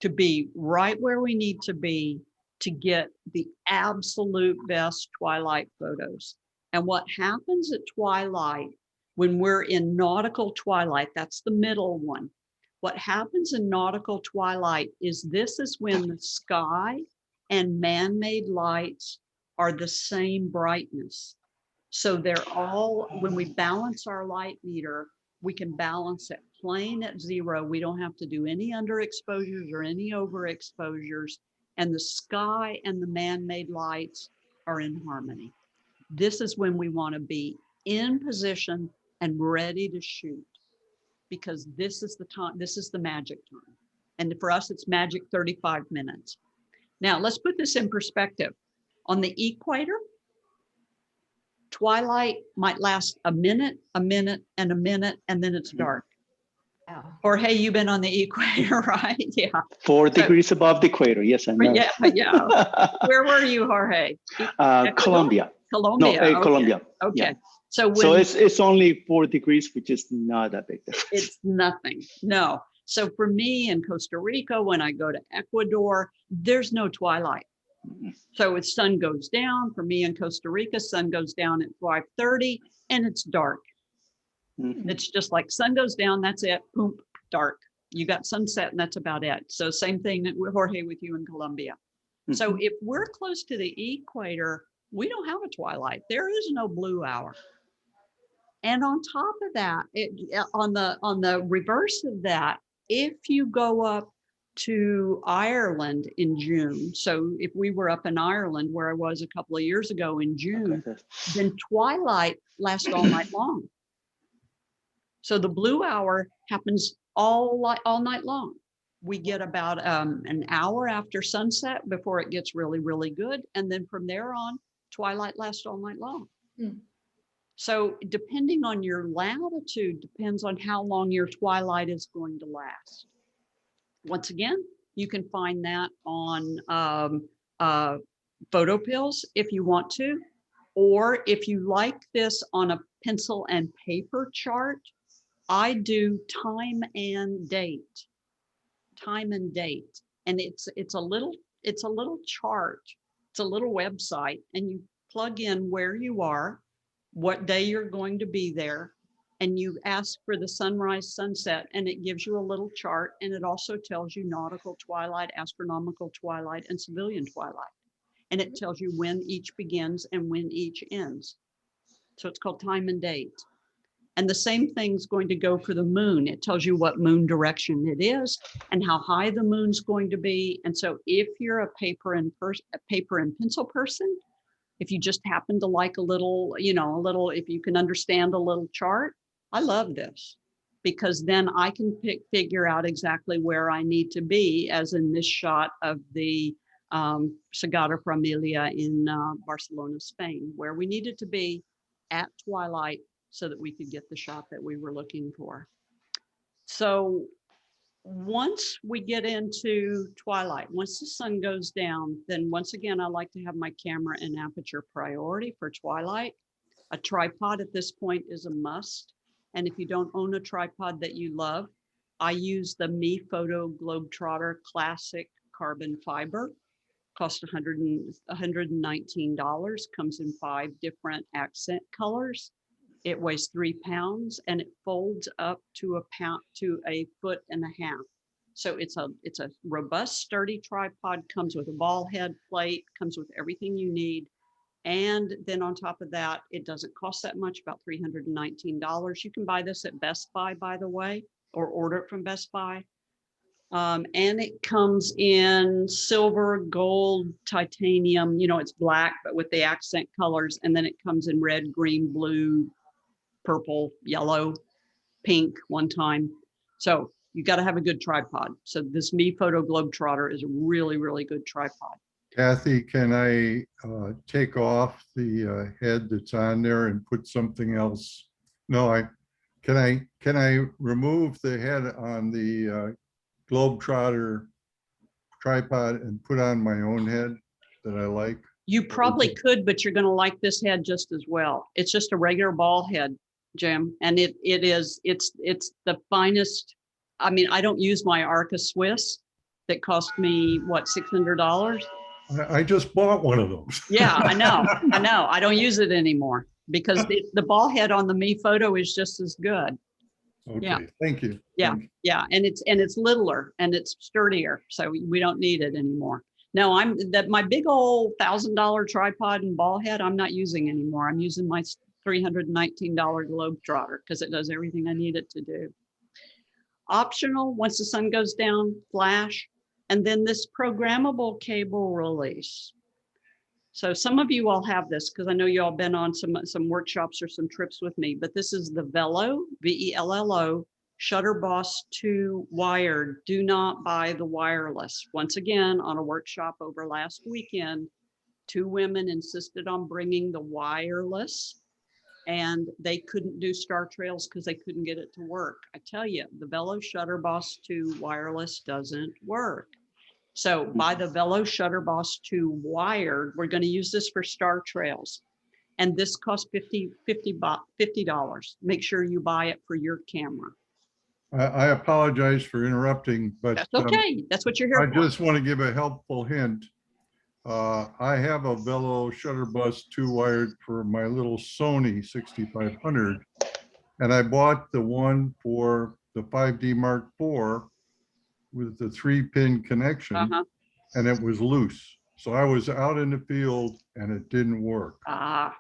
to be right where we need to be to get the absolute best twilight photos. And what happens at twilight, when we're in nautical twilight, that's the middle one. What happens in nautical twilight is this is when the sky and man-made lights are the same brightness. So they're all, when we balance our light meter, we can balance it plain at 0. We don't have to do any underexposures or any overexposures. And the sky and the man-made lights are in harmony. This is when we want to be in position and ready to shoot, because this is the time, this is the magic time. And for us, it's magic 35 minutes. Now, let's put this in perspective. On the equator, twilight might last a minute, and then it's dark. Wow. Jorge, you've been on the equator, right? Yeah. 4 degrees above the equator. Yes, I know. Yeah. Where were you, Jorge? Ecuador? Colombia. Colombia. No, Okay. Colombia. Okay. Yeah. So when So it's only 4 degrees, which is not a big difference. it's nothing. No. So for me in Costa Rica, when I go to Ecuador, there's no twilight. So it's sun goes down. For me in Costa Rica, sun goes down at 5:30 and it's dark. Mhm. It's just like sun goes down, that's it, boom, dark. You got sunset and that's about it. So same thing that Jorge with you in Colombia. So Mhm. if we're close to the equator, we don't have a twilight. There is no blue hour. And on top of that, on the reverse of that, if you go up to Ireland in June, so if we were up in Ireland where I was a couple of years ago in June, Okay. then twilight lasts all night long. So the blue hour happens all night long. We get about an hour after sunset before it gets really, really good. And then from there on, twilight lasts all night long. Hmm. So depending on your latitude, depends on how long your twilight is going to last. Once again, you can find that on photo pills if you want to, or if you like this on a pencil and paper chart, I do time and date, and it's a little chart, it's a little website, and you plug in where you are, what day you're going to be there, and you ask for the sunrise, sunset, and it gives you a little chart, and it also tells you nautical twilight, astronomical twilight, and civilian twilight, and it tells you when each begins and when each ends. So it's called time and date. And the same thing's going to go for the moon. It tells you what moon direction it is and how high the moon's going to be. And so if you're a paper and pencil person, if you just happen to like a little, if you can understand a little chart, I love this, because then I can figure out exactly where I need to be, as in this shot of the Sagrada Familia in Barcelona, Spain, where we needed to be at twilight so that we could get the shot that we were looking for. So once we get into twilight, once the sun goes down, then once again, I like to have my camera and aperture priority for twilight. A tripod at this point is a must. And if you don't own a tripod that you love, I use the Me Photo Globetrotter Classic Carbon Fiber. Cost $119, comes in 5 different accent colors. It weighs 3 pounds and it folds up to a 1.5 foot. So it's a robust, sturdy tripod, comes with a ball head plate, comes with everything you need. And then on top of that, it doesn't cost that much, about $319. You can buy this at Best Buy, by the way, or order it from Best Buy. And it comes in silver, gold, titanium, it's black, but with the accent colors. And then it comes in red, green, blue, purple, yellow, pink one time. So you got to have a good tripod. So this Me Photo Globetrotter is a really, really good tripod. Kathy, can I take off the head that's on there and put something else? No, can I remove the head on the Globetrotter tripod and put on my own head that I like? You probably could, but you're going to like this head just as well. It's just a regular ball head, Jim, and it's the finest I mean, I don't use my Arca Swiss that cost me, what, $600? I just bought one of those. Yeah, I know. I don't use it anymore because the ball head on the Me Photo is just as good. Yeah. Okay, thank you. Yeah, Thank you. yeah, and it's littler and it's sturdier, so we don't need it anymore. No, my big old $1,000 tripod and ball head, I'm not using anymore. I'm using my $319 Globetrotter because it does everything I need it to do. Optional, once the sun goes down, flash, and then this programmable cable release. So some of you all have this because I know you all been on some workshops or some trips with me, but this is the Vello, VELLO, Shutter Boss 2 wired. Do not buy the wireless. Once again, on a workshop over last weekend, 2 women insisted on bringing the wireless and they couldn't do star trails because they couldn't get it to work. I tell you, the Vello Shutter Boss 2 wireless doesn't work. So buy the Vello Shutter Boss 2 wired. We're going to use this for star trails. And this costs $50. Make sure you buy it for your camera. I apologize for interrupting, but That's okay. That's what you're here I for. just want to give a helpful hint. I have a Vello Shutter Bus 2 wired for my little Sony 6500, and I bought the one for the 5D Mark IV with the 3-pin connection, and it was loose. So I was out in the field and it didn't work. Yeah.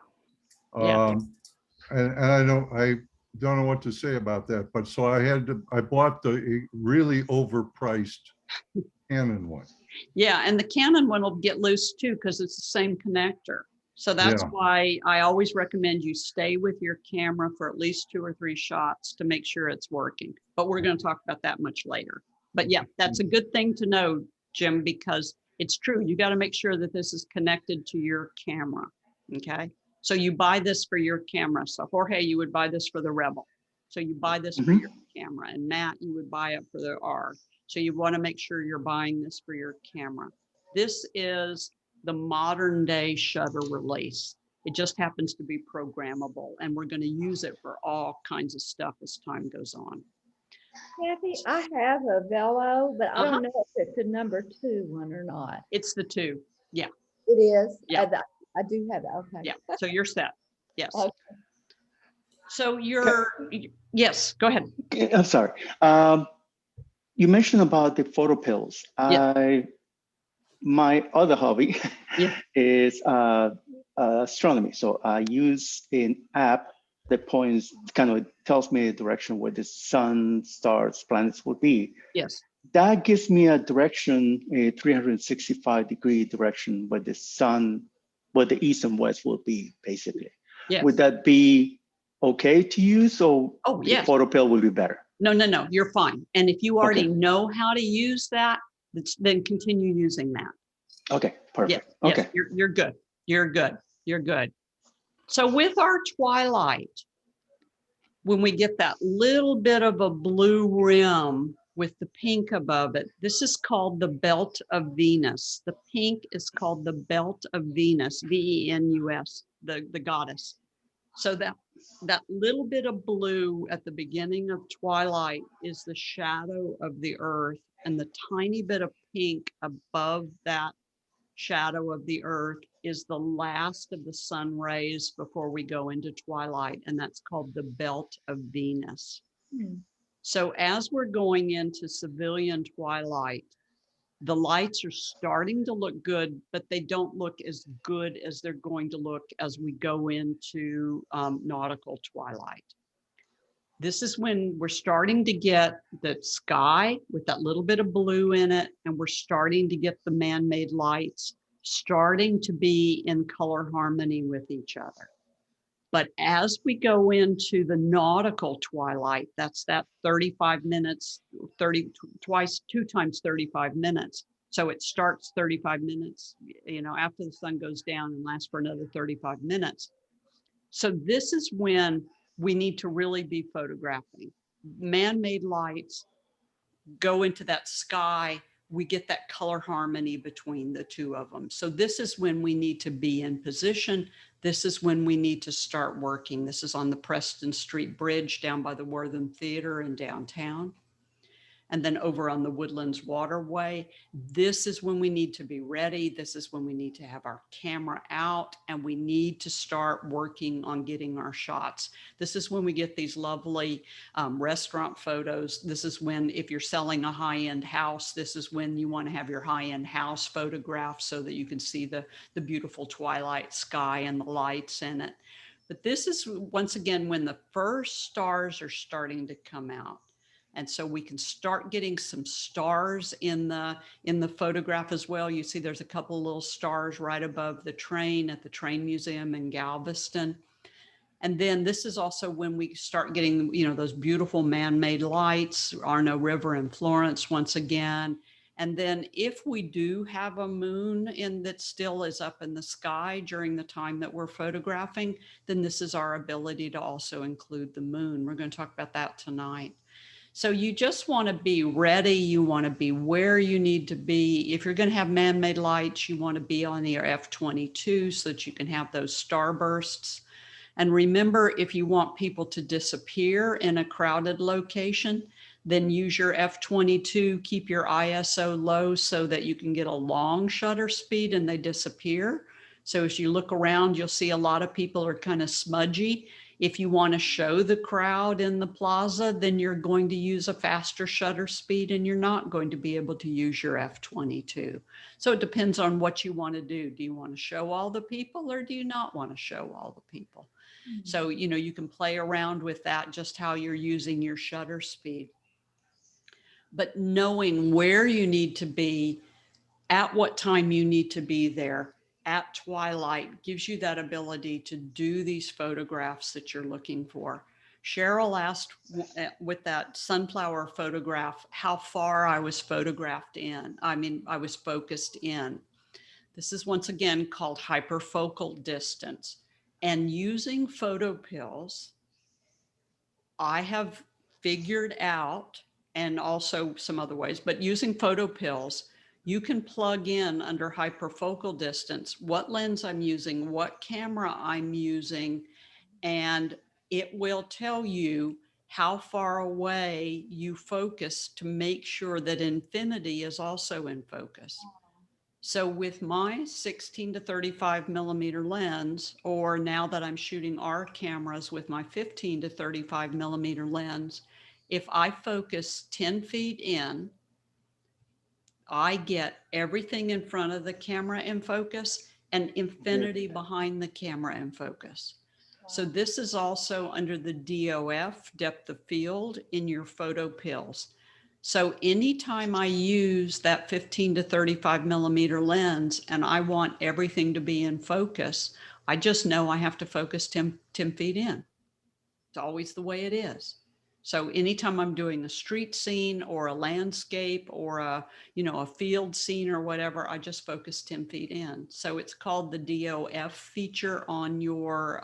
And I don't know what to say about that, but so I bought the really overpriced Canon one. Yeah, and the Canon one will get loose too because it's the same connector. So that's why I always recommend you stay with your camera for at least 2 or 3 shots to make sure it's working. But we're going to talk about that much later. But yeah, that's a good thing to know, Jim, because it's true. You got to make sure that this is connected to your camera. Okay. So you buy this for your camera. So Jorge, you would buy this for the Rebel. So you buy this for your camera, and Matt, you would buy it for the R. So you want to make sure you're buying this for your camera. This is the modern day shutter release. It just happens to be programmable, and we're going to use it for all kinds of stuff as time goes on. Kathy, I have a Vello, but I don't know if it's a number 2 one or not. It's the 2. Yeah. It is? Yeah. I do have it. Okay. Yeah. So you're set. Yes. Okay. So yes, go ahead. I'm sorry. You mentioned about the photo pills. Yeah. My other hobby is astronomy. So I use an app that kind of tells me the direction where the sun, stars, planets will be. Yes. That gives me a direction, a 365-degree direction where the sun, where the east and west will be, basically. Yes. Would that be okay to use, or the photo pill will be better? No, you're fine. And if you already know how to use that, then continue using that. Okay, perfect. Yes, okay. Yes, you're good. You're good. So with our twilight, when we get that little bit of a blue rim with the pink above it, this is called the belt of Venus. The pink is called the belt of Venus, Venus, the goddess. So that little bit of blue at the beginning of twilight is the shadow of the earth, and the tiny bit of pink above that shadow of the earth is the last of the sun rays before we go into twilight, and that's called the belt of Venus. So as we're going into civilian twilight, the lights are starting to look good, but they don't look as good as they're going to look as we go into nautical twilight. This is when we're starting to get the sky with that little bit of blue in it, and we're starting to get the man-made lights starting to be in color harmony with each other. But as we go into the nautical twilight, that's that 35 minutes, 2 times 35 minutes. So it starts 35 minutes, after the sun goes down and lasts for another 35 minutes. So this is when we need to really be photographing. Man-made lights go into that sky. We get that color harmony between the two of them. So this is when we need to be in position. This is when we need to start working. This is on the Preston Street Bridge down by the Wortham Theater in downtown. And then over on the Woodlands Waterway, this is when we need to be ready. This is when we need to have our camera out and we need to start working on getting our shots. This is when we get these lovely restaurant photos. This is when, if you're selling a high-end house, this is when you want to have your high-end house photographed so that you can see the beautiful twilight sky and the lights in it. But this is, once again, when the first stars are starting to come out. And so we can start getting some stars in the photograph as well. You see there's a couple of little stars right above the train at the Train Museum in Galveston. And then this is also when we start getting, you know, those beautiful man-made lights, Arno River in Florence once again. And then if we do have a moon that still is up in the sky during the time that we're photographing, then this is our ability to also include the moon. We're going to talk about that tonight. So you just want to be ready. You want to be where you need to be. If you're going to have man-made lights, you want to be on the F-22 so that you can have those starbursts. And remember, if you want people to disappear in a crowded location, then use your F-22, keep your ISO low so that you can get a long shutter speed and they disappear. So as you look around, you'll see a lot of people are kind of smudgy. If you want to show the crowd in the plaza, then you're going to use a faster shutter speed and you're not going to be able to use your F-22. So it depends on what you want to do. Do you want to show all the people or do you not want to show all the people? So, you know, you can play around with that, just how you're using your shutter speed. But knowing where you need to be, at what time you need to be there, at twilight, gives you that ability to do these photographs that you're looking for. Cheryl asked with that sunflower photograph how far I was photographed in. I was focused in. This is once again called hyperfocal distance. And using photo pills, I have figured out, and also some other ways, but using photo pills, you can plug in under hyperfocal distance what lens I'm using, what camera I'm using, and it will tell you how far away you focus to make sure that infinity is also in focus. So with my 16 to 35 millimeter lens, or now that I'm shooting our cameras with my 15 to 35 millimeter lens, if I focus 10 feet in, I get everything in front of the camera in focus and infinity behind the camera in focus. So this is also under the DOF, depth of field, in your photo pills. So anytime I use that 15 to 35 millimeter lens and I want everything to be in focus, I just know I have to focus 10 feet in. It's always the way it is. So anytime I'm doing a street scene or a landscape or a field scene or whatever, I just focus 10 feet in. So it's called the DOF feature on your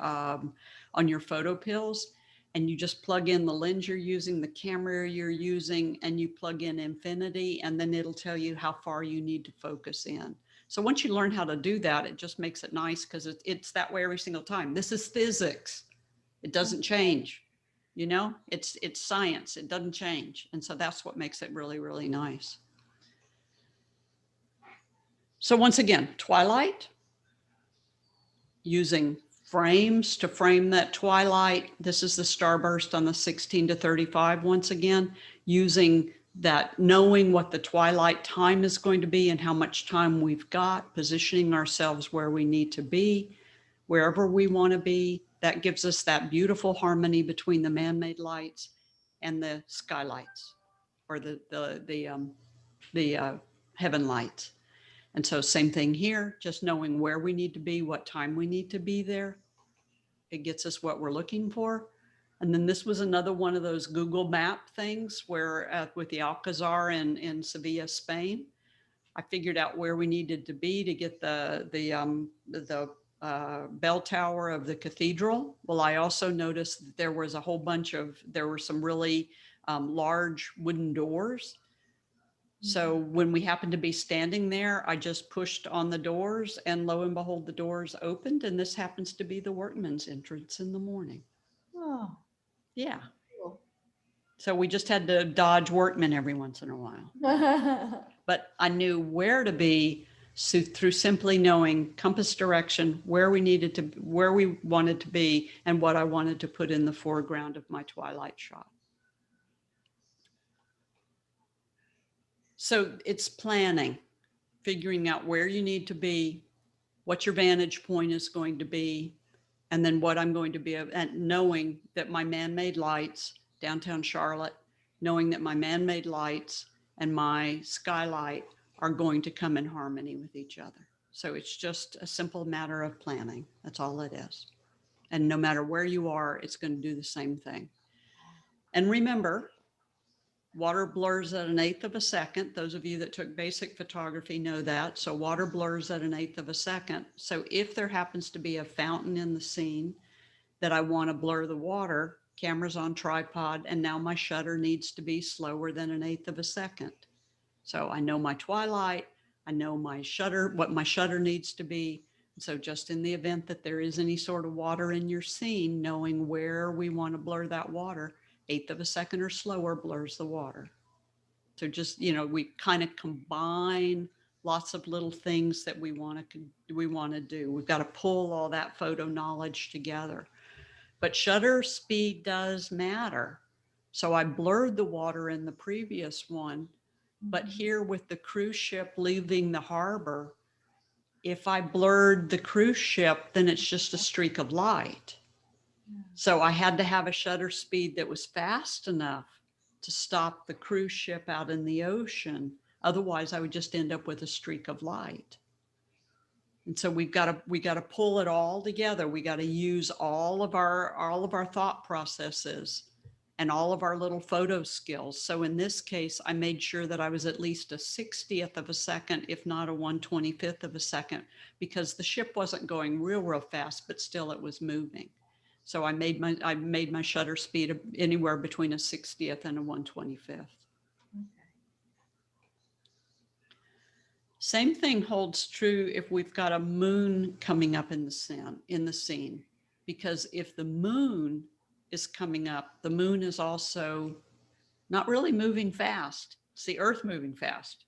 photo pills. And you just plug in the lens you're using, the camera you're using, and you plug in infinity, and then it'll tell you how far you need to focus in. So once you learn how to do that, it just makes it nice because it's that way every single time. This is physics. It doesn't change. You know, it's science. It doesn't change. And so that's what makes it really, really nice. So once again, twilight, using frames to frame that twilight. This is the starburst on the 16 to 35. Once again, using that, knowing what the twilight time is going to be and how much time we've got, positioning ourselves where we need to be, wherever we want to be. That gives us that beautiful harmony between the man-made lights and the skylights, or the heaven lights. And so same thing here, just knowing where we need to be, what time we need to be there. It gets us what we're looking for. And then this was another one of those Google map things where with the Alcazar in Sevilla, Spain, I figured out where we needed to be to get the bell tower of the cathedral. Well, I also noticed that there was a whole bunch there were some really large wooden doors. So when we happened to be standing there, I just pushed on the doors and lo and behold, the doors opened, and this happens to be the workman's entrance in the morning. Oh, Yeah. cool. So we just had to dodge workmen every once in a while. But I knew where to be through simply knowing compass direction, where we needed to, where we wanted to be, and what I wanted to put in the foreground of my twilight shot. So it's planning, figuring out where you need to be, what your vantage point is going to be, and then what I'm going to be, and knowing that my man-made lights, downtown Charlotte, knowing that my man-made lights and my skylight are going to come in harmony with each other. So it's just a simple matter of planning. That's all it is. And no matter where you are, it's going to do the same thing. And remember, water blurs at 1/8 of a second. Those of you that took basic photography know that. So water blurs at 1/8 of a second. So if there happens to be a fountain in the scene that I want to blur the water, camera's on tripod, and now my shutter needs to be slower than 1/8 of a second. So I know my twilight, I know my shutter, what my shutter needs to be. So just in the event that there is any sort of water in your scene, knowing where we want to blur that water, 1/8 of a second or slower blurs the water. So just, we kind of combine lots of little things that we want to do. We've got to pull all that photo knowledge together. But shutter speed does matter. So I blurred the water in the previous one, but here with the cruise ship leaving the harbor, if I blurred the cruise ship, then it's just a streak of light. So I had to have a shutter speed that was fast enough to stop the cruise ship out in the ocean. Otherwise, I would just end up with a streak of light. And so we got to pull it all together. We got to use all of our thought processes and all of our little photo skills. So in this case, I made sure that I was at least a 60th of a second, if not a 1/25th of a second, because the ship wasn't going real fast, but still it was moving. So I made my shutter speed anywhere between a 60th and a 1/25th. Same thing holds true if we've got a moon coming up in the scene, because if the moon is coming up, the moon is also not really moving fast. It's the Earth moving fast.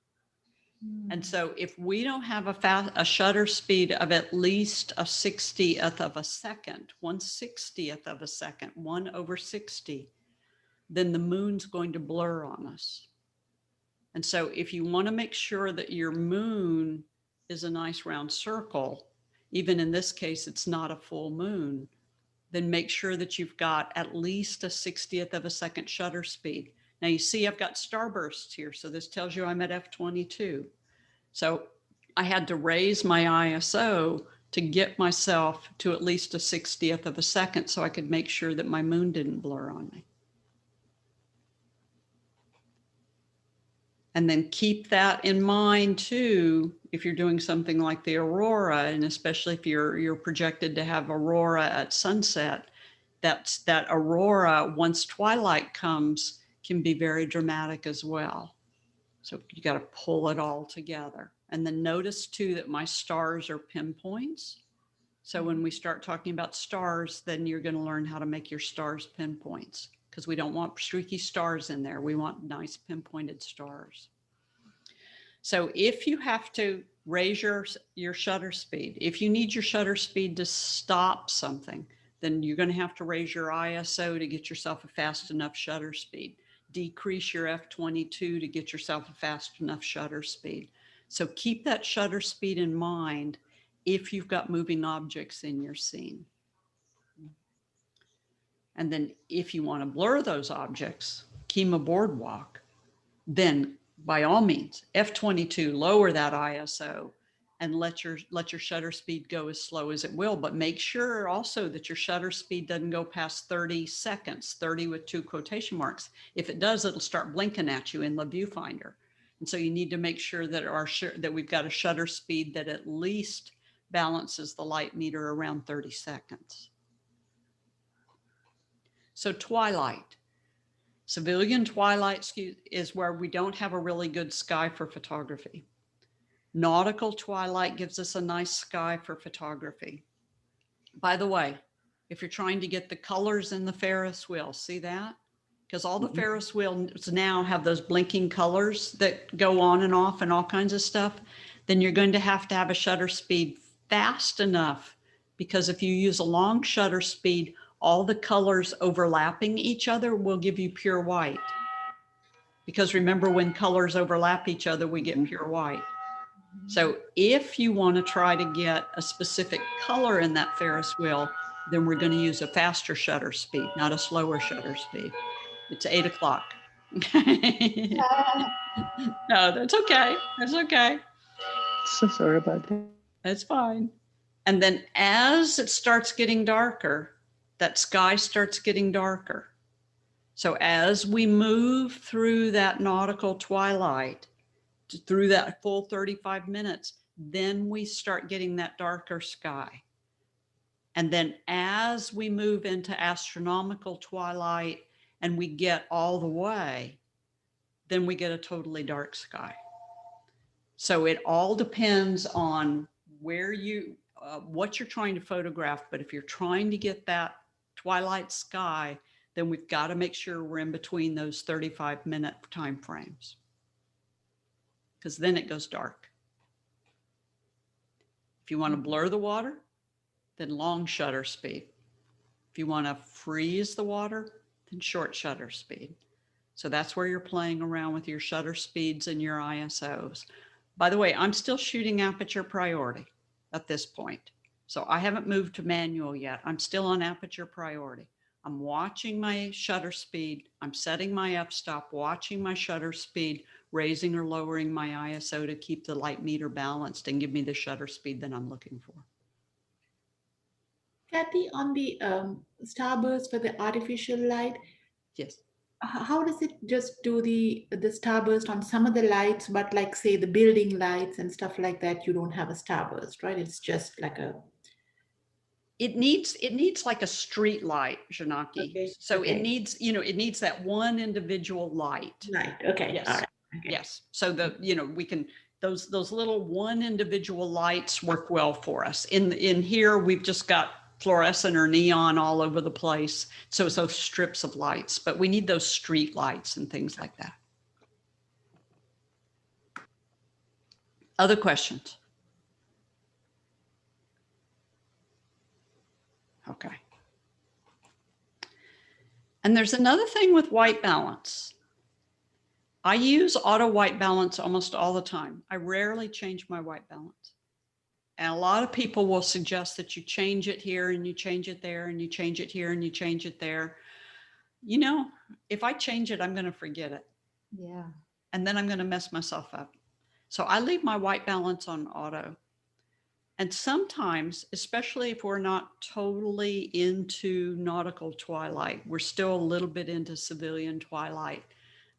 And so if we don't have a shutter speed of at least a 60th of a second, 1/60th of a second, 1/60, then the moon's going to blur on us. And so if you want to make sure that your moon is a nice round circle, even in this case, it's not a full moon, then make sure that you've got at least a 60th of a second shutter speed. Now you see I've got starbursts here. So this tells you I'm at f/22. So I had to raise my ISO to get myself to at least a 60th of a second so I could make sure that my moon didn't blur on me. And then keep that in mind too, if you're doing something like the aurora, and especially if you're projected to have aurora at sunset, that aurora, once twilight comes, can be very dramatic as well. So you got to pull it all together. And then notice too that my stars are pinpoints. So when we start talking about stars, then you're going to learn how to make your stars pinpoints, because we don't want streaky stars in there. We want nice pinpointed stars. So if you have to raise your shutter speed, if you need your shutter speed to stop something, then you're going to have to raise your ISO to get yourself a fast enough shutter speed. Decrease your f/22 to get yourself a fast enough shutter speed. So keep that shutter speed in mind if you've got moving objects in your scene. And then if you want to blur those objects, Kima Boardwalk, then by all means, f/22, lower that ISO and let your shutter speed go as slow as it will, but make sure also that your shutter speed doesn't go past 30 seconds, 30 with 2 quotation marks. If it does, it'll start blinking at you in the viewfinder. And so you need to make sure that that we've got a shutter speed that at least balances the light meter around 30 seconds. So twilight. Civilian twilight is where we don't have a really good sky for photography. Nautical twilight gives us a nice sky for photography. By the way, if you're trying to get the colors in the Ferris wheel, see that? because all the Ferris wheels now have those blinking colors that go on and off and all kinds of stuff, then you're going to have a shutter speed fast enough, because if you use a long shutter speed, all the colors overlapping each other will give you pure white. Because remember, when colors overlap each other, we get pure white. So if you want to try to get a specific color in that Ferris wheel, then we're going to use a faster shutter speed, not a slower shutter speed. It's 8 o'clock. No, that's okay. That's okay. So sorry about that. That's fine. And then as it starts getting darker, that sky starts getting darker. So as we move through that nautical twilight, through that full 35 minutes, then we start getting that darker sky. And then as we move into astronomical twilight and we get all the way, then we get a totally dark sky. So it all depends on where you, what you're trying to photograph. But if you're trying to get that twilight sky, then we've got to make sure we're in between those 35-minute time frames, because then it goes dark. If you want to blur the water, then long shutter speed. If you want to freeze the water, then short shutter speed. So that's where you're playing around with your shutter speeds and your ISOs. By the way, I'm still shooting aperture priority at this point. So I haven't moved to manual yet. I'm still on aperture priority. I'm watching my shutter speed. I'm setting my f-stop, watching my shutter speed, raising or lowering my ISO to keep the light meter balanced and give me the shutter speed that I'm looking for. Kathy, on the starburst for the artificial light, Yes. how does it just do the starburst on some of the lights, but like say the building lights and stuff like that, you don't have a starburst, right? It's just like a. It needs like a street light, Janaki. Okay, So okay. it needs, it needs that one individual light. Right. Okay. Yes. All right. Okay. Yes. So we can, those little one individual lights work well for us. In here, we've just got fluorescent or neon all over the place. So it's those strips of lights, but we need those street lights and things like that. Other questions? Okay. And there's another thing with white balance. I use auto white balance almost all the time. I rarely change my white balance. And a lot of people will suggest that you change it here and you change it there and you change it here and you change it there. If I change it, I'm going to forget it. Yeah. And then I'm going to mess myself up. So I leave my white balance on auto. And sometimes, especially if we're not totally into nautical twilight, we're still a little bit into civilian twilight,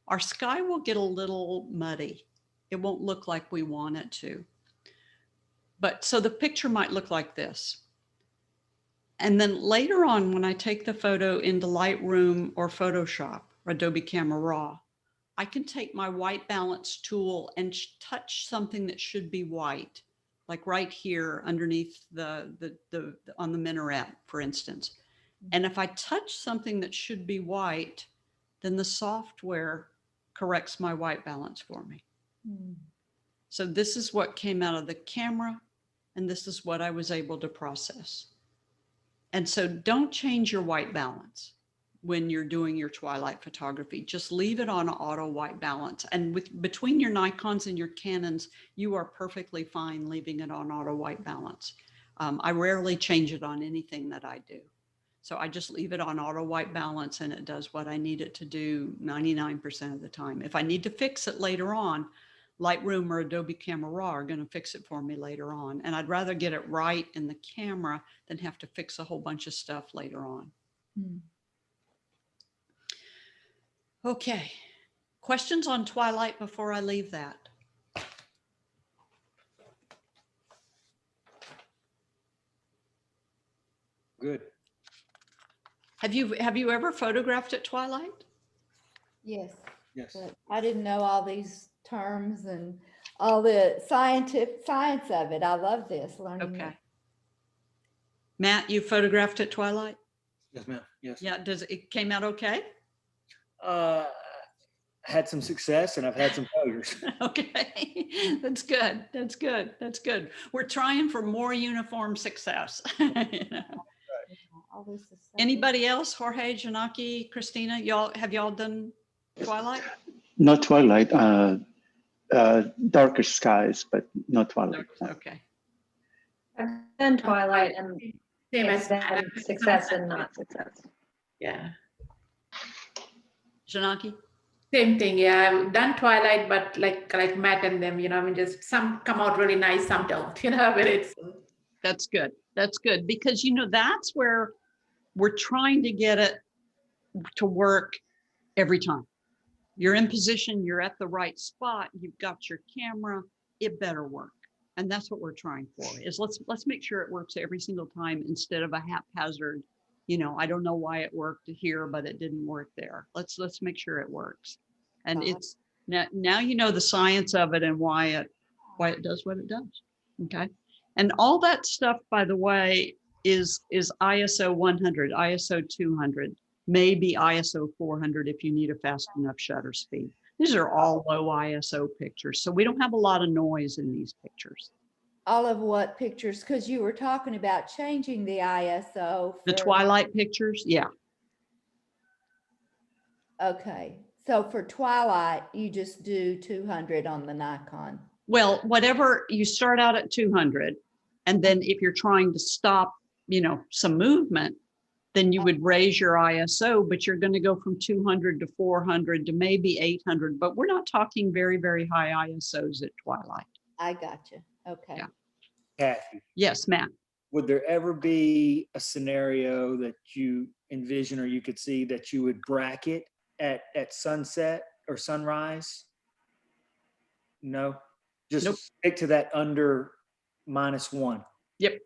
our sky will get a little muddy. It won't look like we want it to. But so the picture might look like this. And then later on, when I take the photo into Lightroom or Photoshop or Adobe Camera Raw, I can take my white balance tool and touch something that should be white, like right here underneath on the minaret, for instance. And if I touch something that should be white, then the software corrects my white balance for me. So this is what came out of the camera, and this is what I was able to process. And so don't change your white balance when you're doing your twilight photography. Just leave it on auto white balance. And between your Nikons and your Canons, you are perfectly fine leaving it on auto white balance. I rarely change it on anything that I do. So I just leave it on auto white balance and it does what I need it to do 99% of the time. If I need to fix it later on, Lightroom or Adobe Camera Raw are going to fix it for me later on. And I'd rather get it right in the camera than have to fix a whole bunch of stuff later on. Okay. Questions on twilight before I leave that? Good. Have you ever photographed at twilight? Yes. Yes. But I didn't know all these terms and all the science of it. I love this, learning. Okay. it. Matt, you photographed at twilight? Yes, ma'am. Yes. Yeah. It came out okay? Uh, had some success and I've had some failures. Okay, that's good. That's good. That's good. We're trying for more uniform success. You know. All this is so- Anybody else? Jorge, Janaki, Christina, have y'all done Twilight? Not twilight, darker skies, but not twilight. Okay. I've done Twilight and Same it's as been success and not success. yeah. Janaki? Same thing, yeah. I've done Twilight, but like Matt and them, I mean, just some come out really nice, some don't, but it's That's good. That's good because, that's where we're trying to get it to work every time. You're in position, you're at the right spot, you've got your camera, it better work. And that's what we're trying for is let's make sure it works every single time instead of a haphazard, I don't know why it worked here, but it didn't work there. Let's make sure it works. And it's now you know the science of it and why it does what it does. Okay. And all that stuff, by the way, is ISO 100, ISO 200, maybe ISO 400 if you need a fast enough shutter speed. These are all low ISO pictures, so we don't have a lot of noise in these pictures. All of what pictures? Because you were talking about changing the ISO. The Twilight pictures, yeah. Okay, so for Twilight, you just do 200 on the Nikon. Well, whatever, you start out at 200, and then if you're trying to stop, some movement, then you would raise your ISO, but you're going to go from 200 to 400 to maybe 800, but we're not talking very, very high ISOs at Twilight. I got you. Okay. Yeah. Kathy, Yes, Matt. would there ever be a scenario that you envision or you could see that you would bracket at sunset or sunrise? No, just Nope. stick to that under -1. Yep.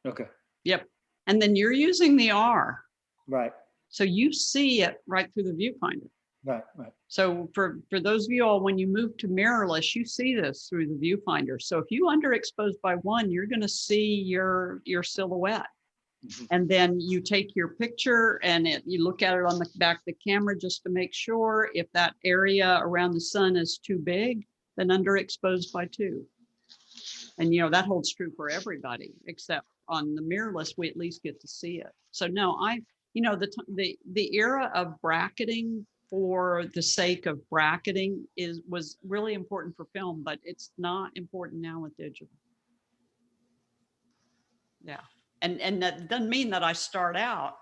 Okay. Yep. And then you're using the R. Right. So you see it right through the viewfinder. Right. Right. So for those of you all, when you move to mirrorless, you see this through the viewfinder. So if you underexpose by 1, you're going to see your silhouette. Mhm. And then you take your picture and you look at it on the back of the camera just to make sure if that area around the sun is too big, then underexposed by 2. And that holds true for everybody, except on the mirrorless, we at least get to see it. So no, the era of bracketing for the sake of bracketing was really important for film, but it's not important now with digital. Yeah. And that doesn't mean that I start out,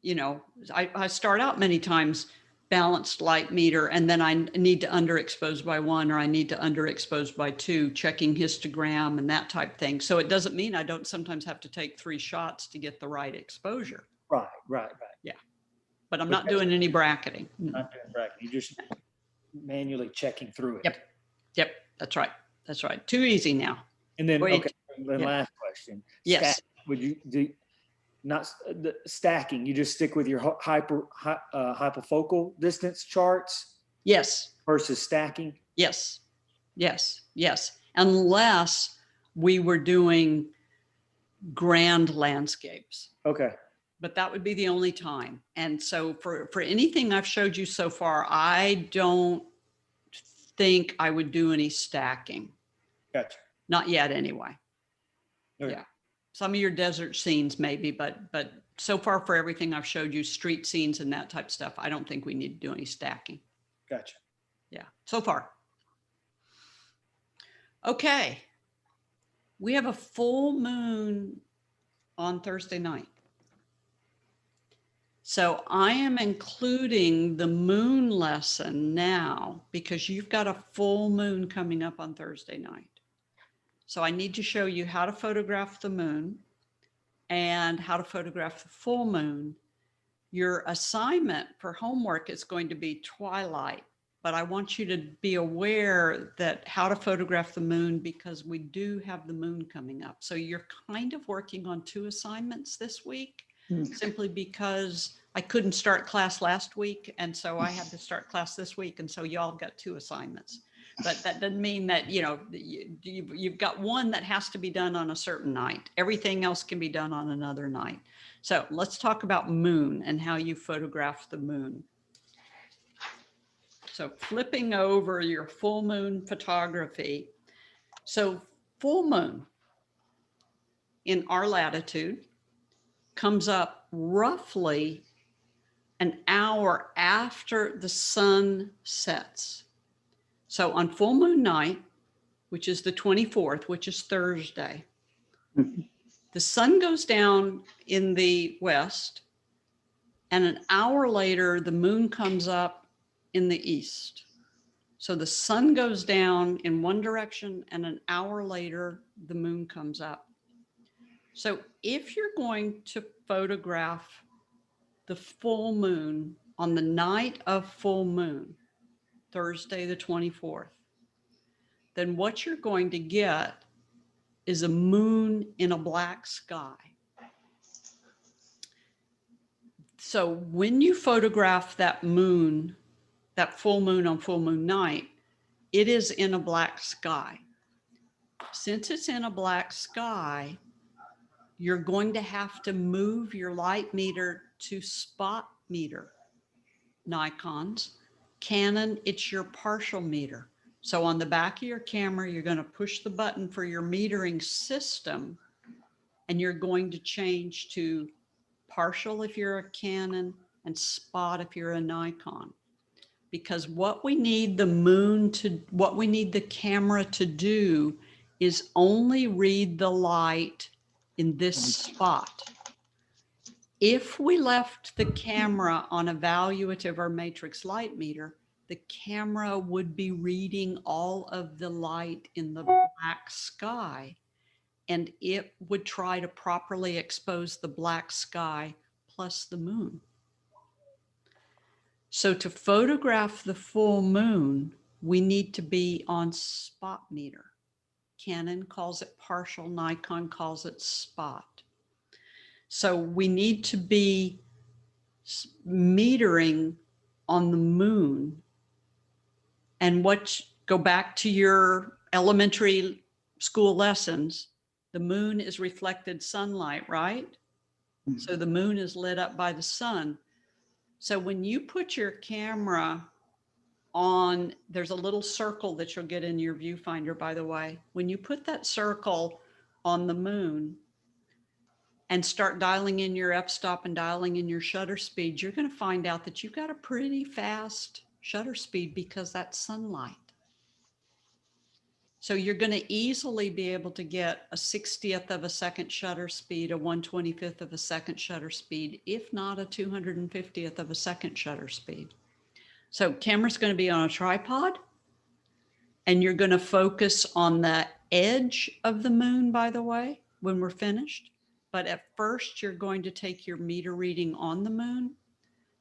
I start out many times balanced light meter, and then I need to underexpose by 1, or I need to underexpose by 2, checking histogram and that type thing. So it doesn't mean I don't sometimes have to take 3 shots to get the right exposure. Right. Right. Yeah. But I'm not doing any bracketing. Not doing bracket. You're just manually checking through it. Yep. That's right. That's right. Too easy now. And then, Wait. okay, the Yeah. last question. Yes. Would you do not the stacking? You just stick with your hyperfocal distance charts Yes. versus stacking? Yes. Yes. Yes. Unless we were doing grand landscapes. Okay. But that would be the only time. And so for anything I've showed you so far, I don't think I would do any stacking. Gotcha. Not yet anyway. Okay. Yeah. Some of your desert scenes maybe, but so far for everything I've showed you, street scenes and that type of stuff, I don't think we need to do any stacking. Gotcha. Yeah, so far. Okay. We have a full moon on Thursday night. So I am including the moon lesson now because you've got a full moon coming up on Thursday night. So I need to show you how to photograph the moon and how to photograph the full moon. Your assignment for homework is going to be Twilight, but I want you to be aware that how to photograph the moon because we do have the moon coming up. So you're kind of working on 2 assignments this week. Simply because I couldn't start class last week. And so I had to start class this week. And so y'all got 2 assignments. But that doesn't mean that, you've got one that has to be done on a certain night. Everything else can be done on another night. So let's talk about moon and how you photograph the moon. So flipping over your full moon photography. So full moon in our latitude comes up roughly an hour after the sun sets. So on full moon night, which is the 24th, which is Thursday, Mhm. the sun goes down in the west, and an hour later, the moon comes up in the east. So the sun goes down in one direction, and an hour later, the moon comes up. So if you're going to photograph the full moon on the night of full moon, Thursday the 24th, then what you're going to get is a moon in a black sky. So when you photograph that moon, that full moon on full moon night, it is in a black sky. Since it's in a black sky, you're going to have to move your light meter to spot meter. Nikon's. Canon, it's your partial meter. So on the back of your camera, you're going to push the button for your metering system, and you're going to change to partial if you're a Canon and spot if you're a Nikon. Because what we need what we need the camera to do is only read the light in this spot. If we left the camera on evaluative or matrix light meter, the camera would be reading all of the light in the black sky, and it would try to properly expose the black sky plus the moon. So to photograph the full moon, we need to be on spot meter. Canon calls it partial, Nikon calls it spot. So we need to be metering on the moon. And go back to your elementary school lessons, the moon is reflected sunlight, right? So the moon is lit up by the sun. So when you put your camera on, there's a little circle that you'll get in your viewfinder, by the way. When you put that circle on the moon and start dialing in your f-stop and dialing in your shutter speed, you're going to find out that you've got a pretty fast shutter speed because that's sunlight. So you're going to easily be able to get a 60th of a second shutter speed, a 1/25th of a second shutter speed, if not a 250th of a second shutter speed. So camera's going to be on a tripod, and you're going to focus on the edge of the moon, by the way, when we're finished. But at first, you're going to take your meter reading on the moon.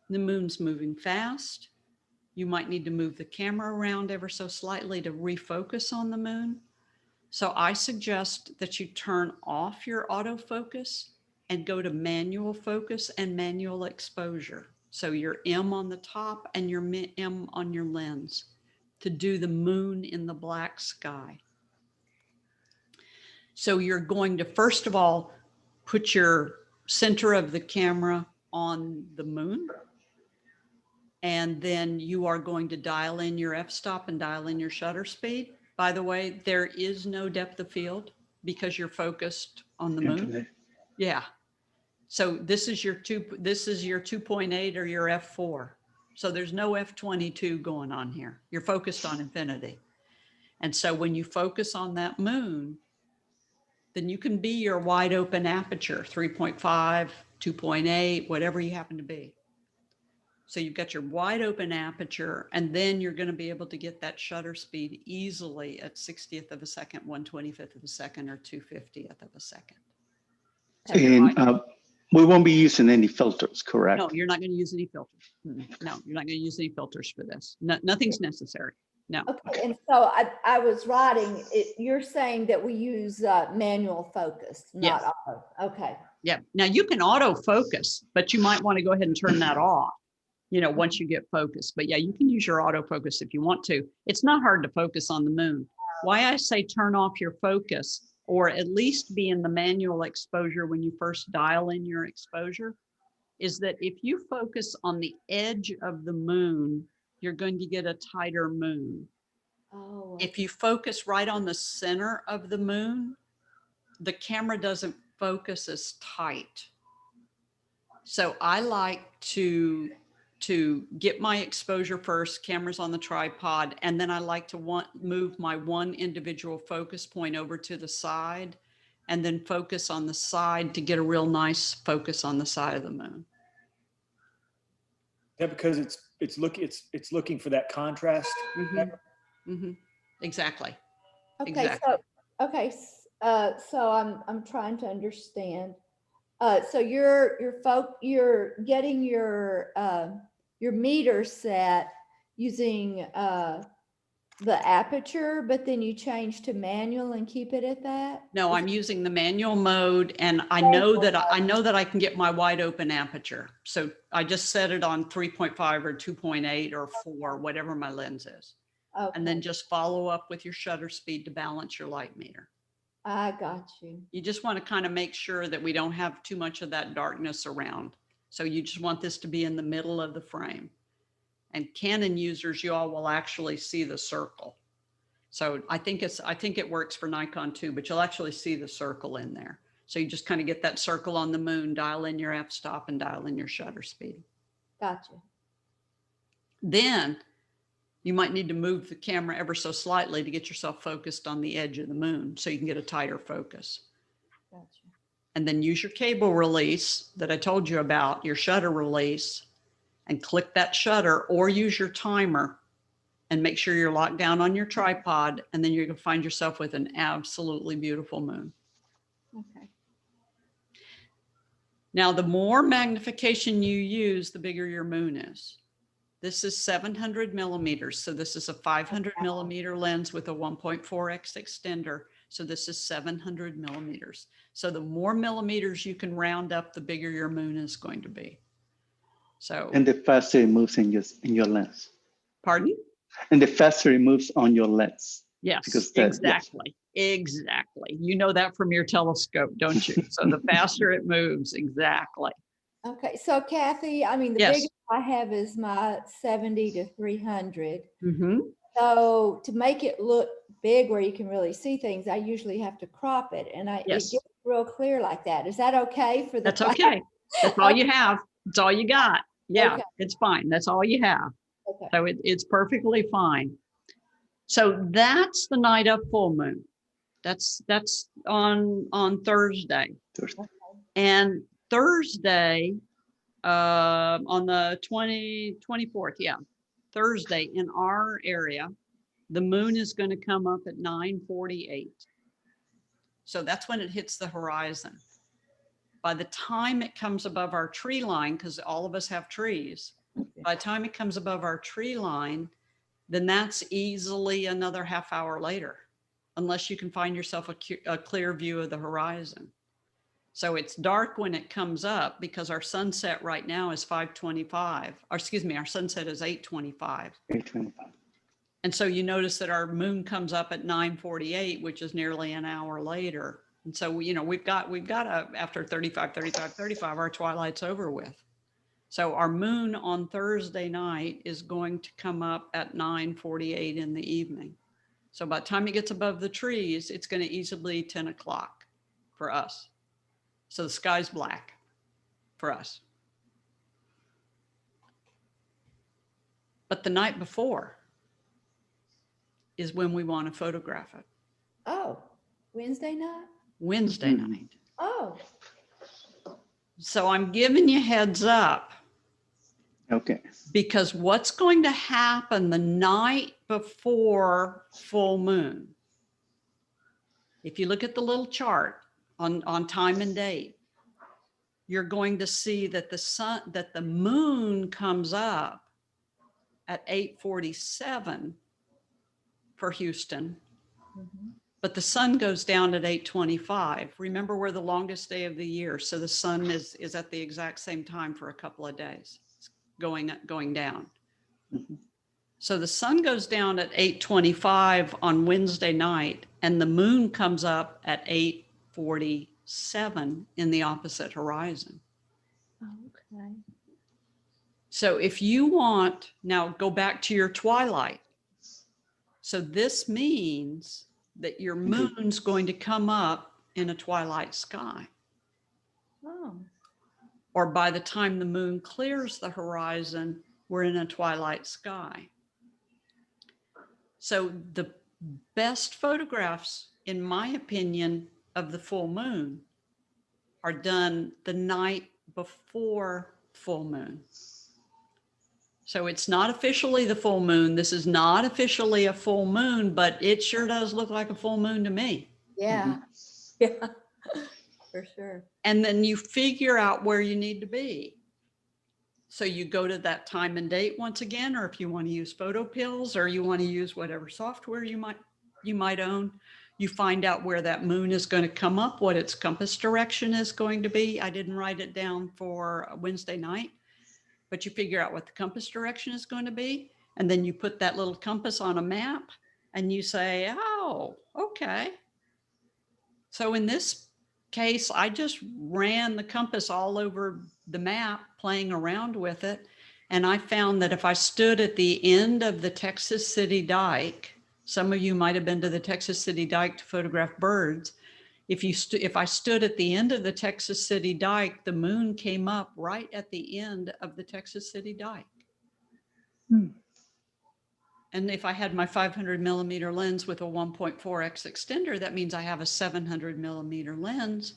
The moon's moving fast. You might need to move the camera around ever so slightly to refocus on the moon. So I suggest that you turn off your autofocus and go to manual focus and manual exposure. So your M on the top and your M on your lens to do the moon in the black sky. So you're going to, first of all, put your center of the camera on the moon. And then you are going to dial in your f-stop and dial in your shutter speed. By the way, there is no depth of field because you're focused on the moon. Yeah. So this is your 2.8 or your f4. So there's no f22 going on here. You're focused on infinity. And so when you focus on that moon, then you can be your wide open aperture, 3.5, 2.8, whatever you happen to be. So you've got your wide open aperture, and then you're going to be able to get that shutter speed easily at 60th of a second, 1/25th of a second, or 2/50th of a second. So And we won't be using any filters, correct? no, you're not going to use any filters. No, you're not going to use any filters for this. No, nothing's necessary. No. Okay, and so I was writing, you're saying that we use manual focus, not Yes. auto. Okay. Yeah. Now you can autofocus, but you might want to go ahead and turn that off, once you get focused. But yeah, you can use your autofocus if you want to. It's not hard to focus on the moon. Why I say turn off your focus, or at least be in the manual exposure when you first dial in your exposure, is that if you focus on the edge of the moon you're going to get a tighter moon. Oh, If you focus right on the center of the moon, the camera doesn't focus as tight. So I like to get my exposure first, cameras on the tripod, and then I like to move my one individual focus point over to the side and then focus on the side to get a real nice focus on the side of the moon. Is that because it's looking for that contrast? Mhm. Mhm. Exactly. okay, Exactly. so I'm trying to understand. So you're getting your meter set using the aperture, but then you change to manual and keep it at that? No, I'm using the manual mode, and I Manual know that I can get my wide open aperture. So I just set it on 3.5 or 2.8 or 4, whatever my lens is. And Okay, then just follow up with your shutter speed to balance your light meter. I got you. You just want to kind of make sure that we don't have too much of that darkness around. So you just want this to be in the middle of the frame. And Canon users, you all will actually see the circle. So I think it works for Nikon too, but you'll actually see the circle in there. So you just kind of get that circle on the moon, dial in your f-stop and dial in your shutter speed. Gotcha. Then you might need to move the camera ever so slightly to get yourself focused on the edge of the moon so you can get a tighter focus. Gotcha. And then use your cable release that I told you about, your shutter release, and click that shutter, or use your timer and make sure you're locked down on your tripod, and then you're going to find yourself with an absolutely beautiful moon. Okay. Now, the more magnification you use, the bigger your moon is. This is 700 millimeters. So this is a 500 millimeter lens with a 1.4x extender. So this is 700 millimeters. So the more millimeters you can round up, the bigger your moon is going to be. So, And the faster it moves in your lens. pardon? And the faster it moves on your lens. Yes, Because exactly. Exactly. You know that from your telescope, don't you? So the faster it moves, exactly. Okay, so Kathy, I mean, the Yes. biggest I have is my 70 to 300. Mm-hmm. So to make it look big where you can really see things, I usually have to crop it, and it Yes. gets real clear like that. Is that okay for the? That's okay. That's all you have. It's all you got. Yeah, Okay. It's fine. That's all you have. Okay. So it's perfectly fine. So that's the night of full moon. That's on Thursday. And Thursday, on the 24th, yeah, Thursday in our area, the moon is going to come up at 9:48. So that's when it hits the horizon. By the time it comes above our tree line, because all of us have trees, by the time it comes above our tree line, then that's easily another half hour later, unless you can find yourself a clear view of the horizon. So it's dark when it comes up because our sunset right now is 5:25, or excuse me, our sunset is 8:25. 8:25. And so you notice that our moon comes up at 9:48, which is nearly an hour later. And so, we've got after 35, our twilight's over with. So our moon on Thursday night is going to come up at 9:48 in the evening. So by the time it gets above the trees, it's going to easily 10 o'clock for us. So the sky's black for us. But the night before is when we want to photograph it. Oh, Wednesday night? Wednesday night. Oh, So I'm giving you heads up. Okay. Because what's going to happen the night before full moon? If you look at the little chart on time and date, you're going to see that the moon comes up at 8:47 for Houston, but the sun goes down at 8:25. Remember, we're the longest day of the year, so the sun is at the exact same time for a couple of days. Going down. Mhm. So the sun goes down at 8:25 on Wednesday night, and the moon comes up at 8:47 in the opposite horizon. okay. So if you want, now go back to your twilight. So this means that your moon's going to come up in a twilight sky. Oh, Or by the time the moon clears the horizon, we're in a twilight sky. So the best photographs, in my opinion, of the full moon are done the night before full moon. So it's not officially the full moon. This is not officially a full moon, but it sure does look like a full moon to me. yeah. Yeah, for sure. And then you figure out where you need to be. So you go to that time and date once again, or if you want to use photo pills, or you want to use whatever software you might own, you find out where that moon is going to come up, what its compass direction is going to be. I didn't write it down for Wednesday night, but you figure out what the compass direction is going to be. And then you put that little compass on a map and you say, oh, okay. So in this case, I just ran the compass all over the map, playing around with it. And I found that if I stood at the end of the Texas City Dike, some of you might have been to the Texas City Dike to photograph birds. If I stood at the end of the Texas City Dike, the moon came up right at the end of the Texas City Dike. And if I had my 500 millimeter lens with a 1.4x extender, that means I have a 700 millimeter lens.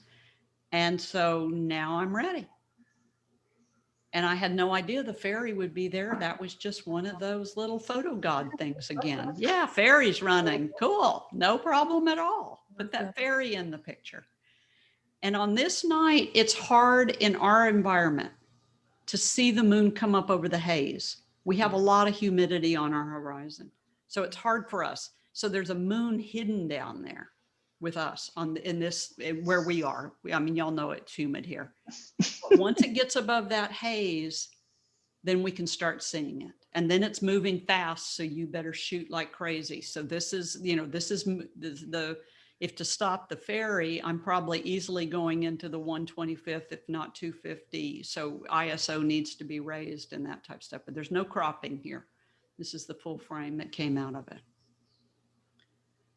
And so now I'm ready. And I had no idea the fairy would be there. That was just one of those little photo god things again. Yeah, fairy's running. Cool. No problem at all. Put that fairy in the picture. And on this night, it's hard in our environment to see the moon come up over the haze. We have a lot of humidity on our horizon. So it's hard for us. So there's a moon hidden down there with us where we are. I mean, y'all know it's humid here. But once it gets above that haze, then we can start seeing it. And then it's moving fast. So you better shoot like crazy. So this is if to stop the fairy, I'm probably easily going into the 125th, if not 250. So ISO needs to be raised and that type of stuff, but there's no cropping here. This is the full frame that came out of it.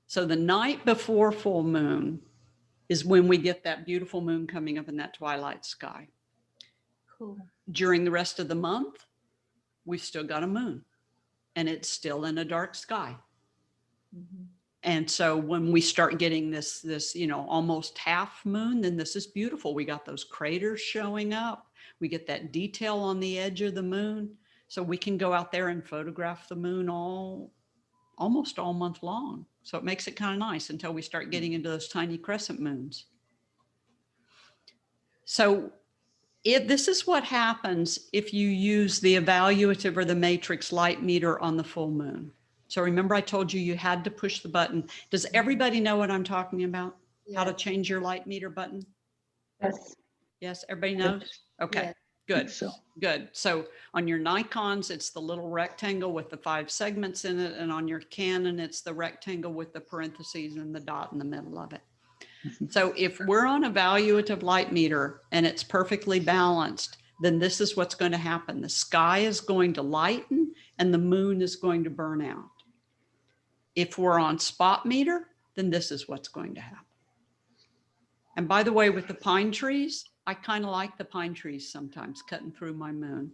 So the night before full moon is when we get that beautiful moon coming up in that twilight sky. Cool. During the rest of the month, we've still got a moon and it's still in a dark sky. Mm-hmm. And so when we start getting this, almost half moon, then this is beautiful. We got those craters showing up. We get that detail on the edge of the moon. So we can go out there and photograph the moon almost all month long. So it makes it kind of nice until we start getting into those tiny crescent moons. So this is what happens if you use the evaluative or the matrix light meter on the full moon. So remember I told you you had to push the button. Does everybody know what I'm talking about? Yes. How to change your light meter button? Yes. Yes, everybody knows? Okay, yes. Good. Good. So on your Nikons, it's the little rectangle with the 5 segments in it. And on your Canon, it's the rectangle with the parentheses and the dot in the middle of it. So if we're on evaluative light meter and it's perfectly balanced, then this is what's going to happen. The sky is going to lighten and the moon is going to burn out. If we're on spot meter, then this is what's going to happen. And by the way, with the pine trees, I kind of like the pine trees sometimes cutting through my moon.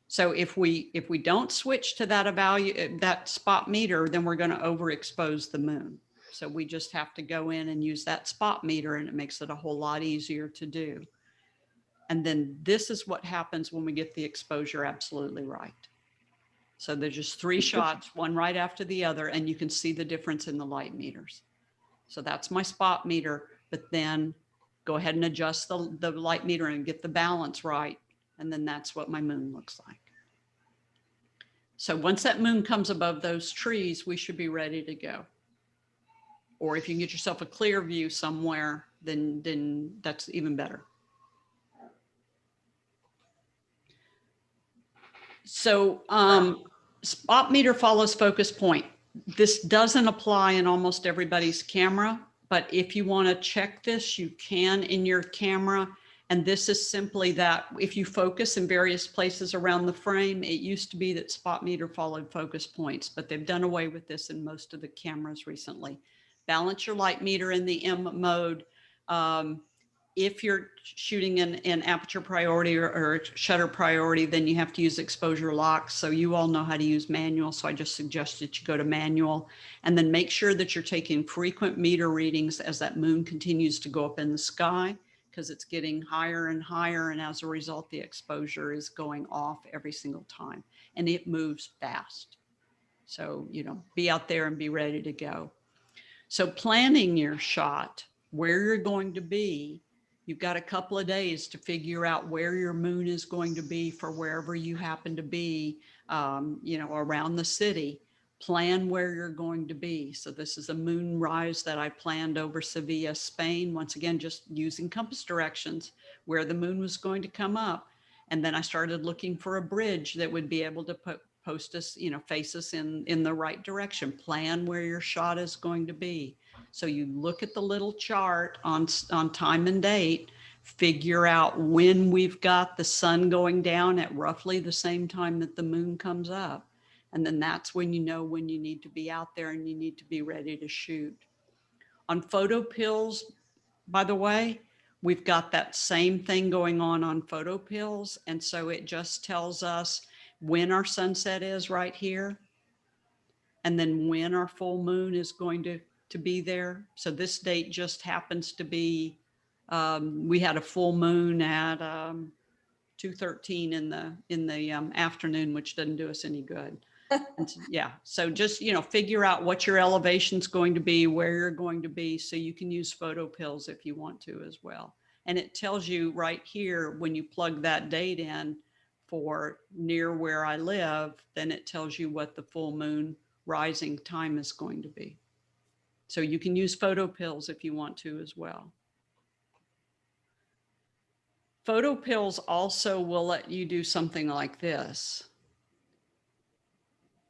So if we don't switch to that spot meter, then we're going to overexpose the moon. So we just have to go in and use that spot meter and it makes it a whole lot easier to do. And then this is what happens when we get the exposure absolutely right. So there's just 3 shots, one right after the other, and you can see the difference in the light meters. So that's my spot meter, but then go ahead and adjust the light meter and get the balance right. And then that's what my moon looks like. So once that moon comes above those trees, we should be ready to go. Or if you can get yourself a clear view somewhere, then that's even better. So spot meter follows focus point. This doesn't apply in almost everybody's camera, but if you want to check this, you can in your camera And this is simply that if you focus in various places around the frame, it used to be that spot meter followed focus points, but they've done away with this in most of the cameras recently. Balance your light meter in the M mode. If you're shooting in aperture priority or shutter priority, then you have to use exposure locks. So you all know how to use manual. So I just suggest that you go to manual, and then make sure that you're taking frequent meter readings as that moon continues to go up in the sky, because it's getting higher and higher. And as a result, the exposure is going off every single time, and it moves fast. So, you know, be out there and be ready to go. So planning your shot, where you're going to be, you've got a couple of days to figure out where your moon is going to be for wherever you happen to be, you know, around the city. Plan where you're going to be. So this is a moon rise that I planned over Sevilla, Spain. Once again, just using compass directions where the moon was going to come up. And then I started looking for a bridge that would be able to post us, you know, face us in the right direction. Plan where your shot is going to be. So you look at the little chart on time and date, figure out when we've got the sun going down at roughly the same time that the moon comes up. And then that's when you know when you need to be out there and you need to be ready to shoot. On photo pills, by the way, we've got that same thing going on photo pills. And so it just tells us when our sunset is right here, and then when our full moon is going to be there. So this date just happens to be, we had a full moon at 2:13 in the afternoon, which doesn't do us any good. And yeah, so just, you know, figure out what your elevation's going to be, where you're going to be, so you can use photo pills if you want to as well. And it tells you right here, when you plug that date in for near where I live, then it tells you what the full moon rising time is going to be. So you can use photo pills if you want to as well. Photo pills also will let you do something like this.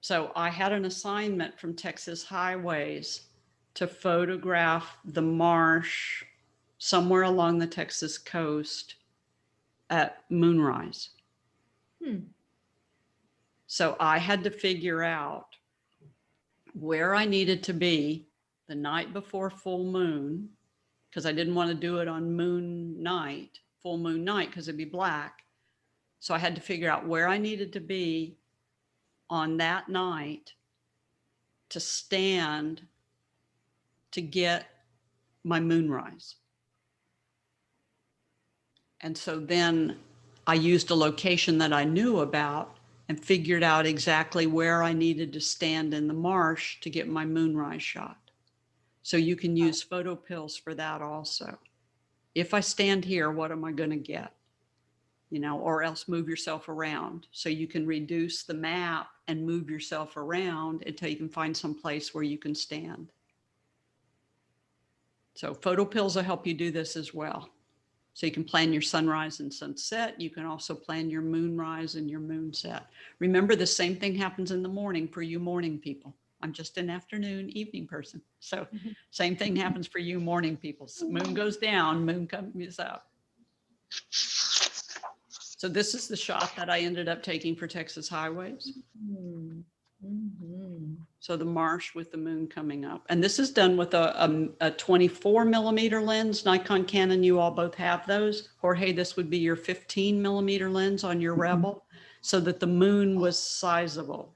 So I had an assignment from Texas Highways to photograph the marsh somewhere along the Texas coast at moonrise. So I had to figure out where I needed to be the night before full moon, because I didn't want to do it on moon night, full moon night, because it'd be black. So I had to figure out where I needed to be on that night to stand to get my moonrise. And so then I used a location that I knew about and figured out exactly where I needed to stand in the marsh to get my moonrise shot. So you can use photo pills for that also. If I stand here, what am I going to get? You know, or else move yourself around. So you can reduce the map and move yourself around until you can find some place where you can stand. So photo pills will help you do this as well. So you can plan your sunrise and sunset. You can also plan your moonrise and your moonset. Remember, the same thing happens in the morning for you morning people. I'm just an afternoon, evening person. So same thing happens for you morning people. So moon goes down, moon comes up. So this is the shot that I ended up taking for Texas Highways. So the marsh with the moon coming up. And this is done with a 24 millimeter lens. Nikon, Canon, you all both have those. Jorge, this would be your 15 millimeter lens on your Rebel, so that the moon was sizable.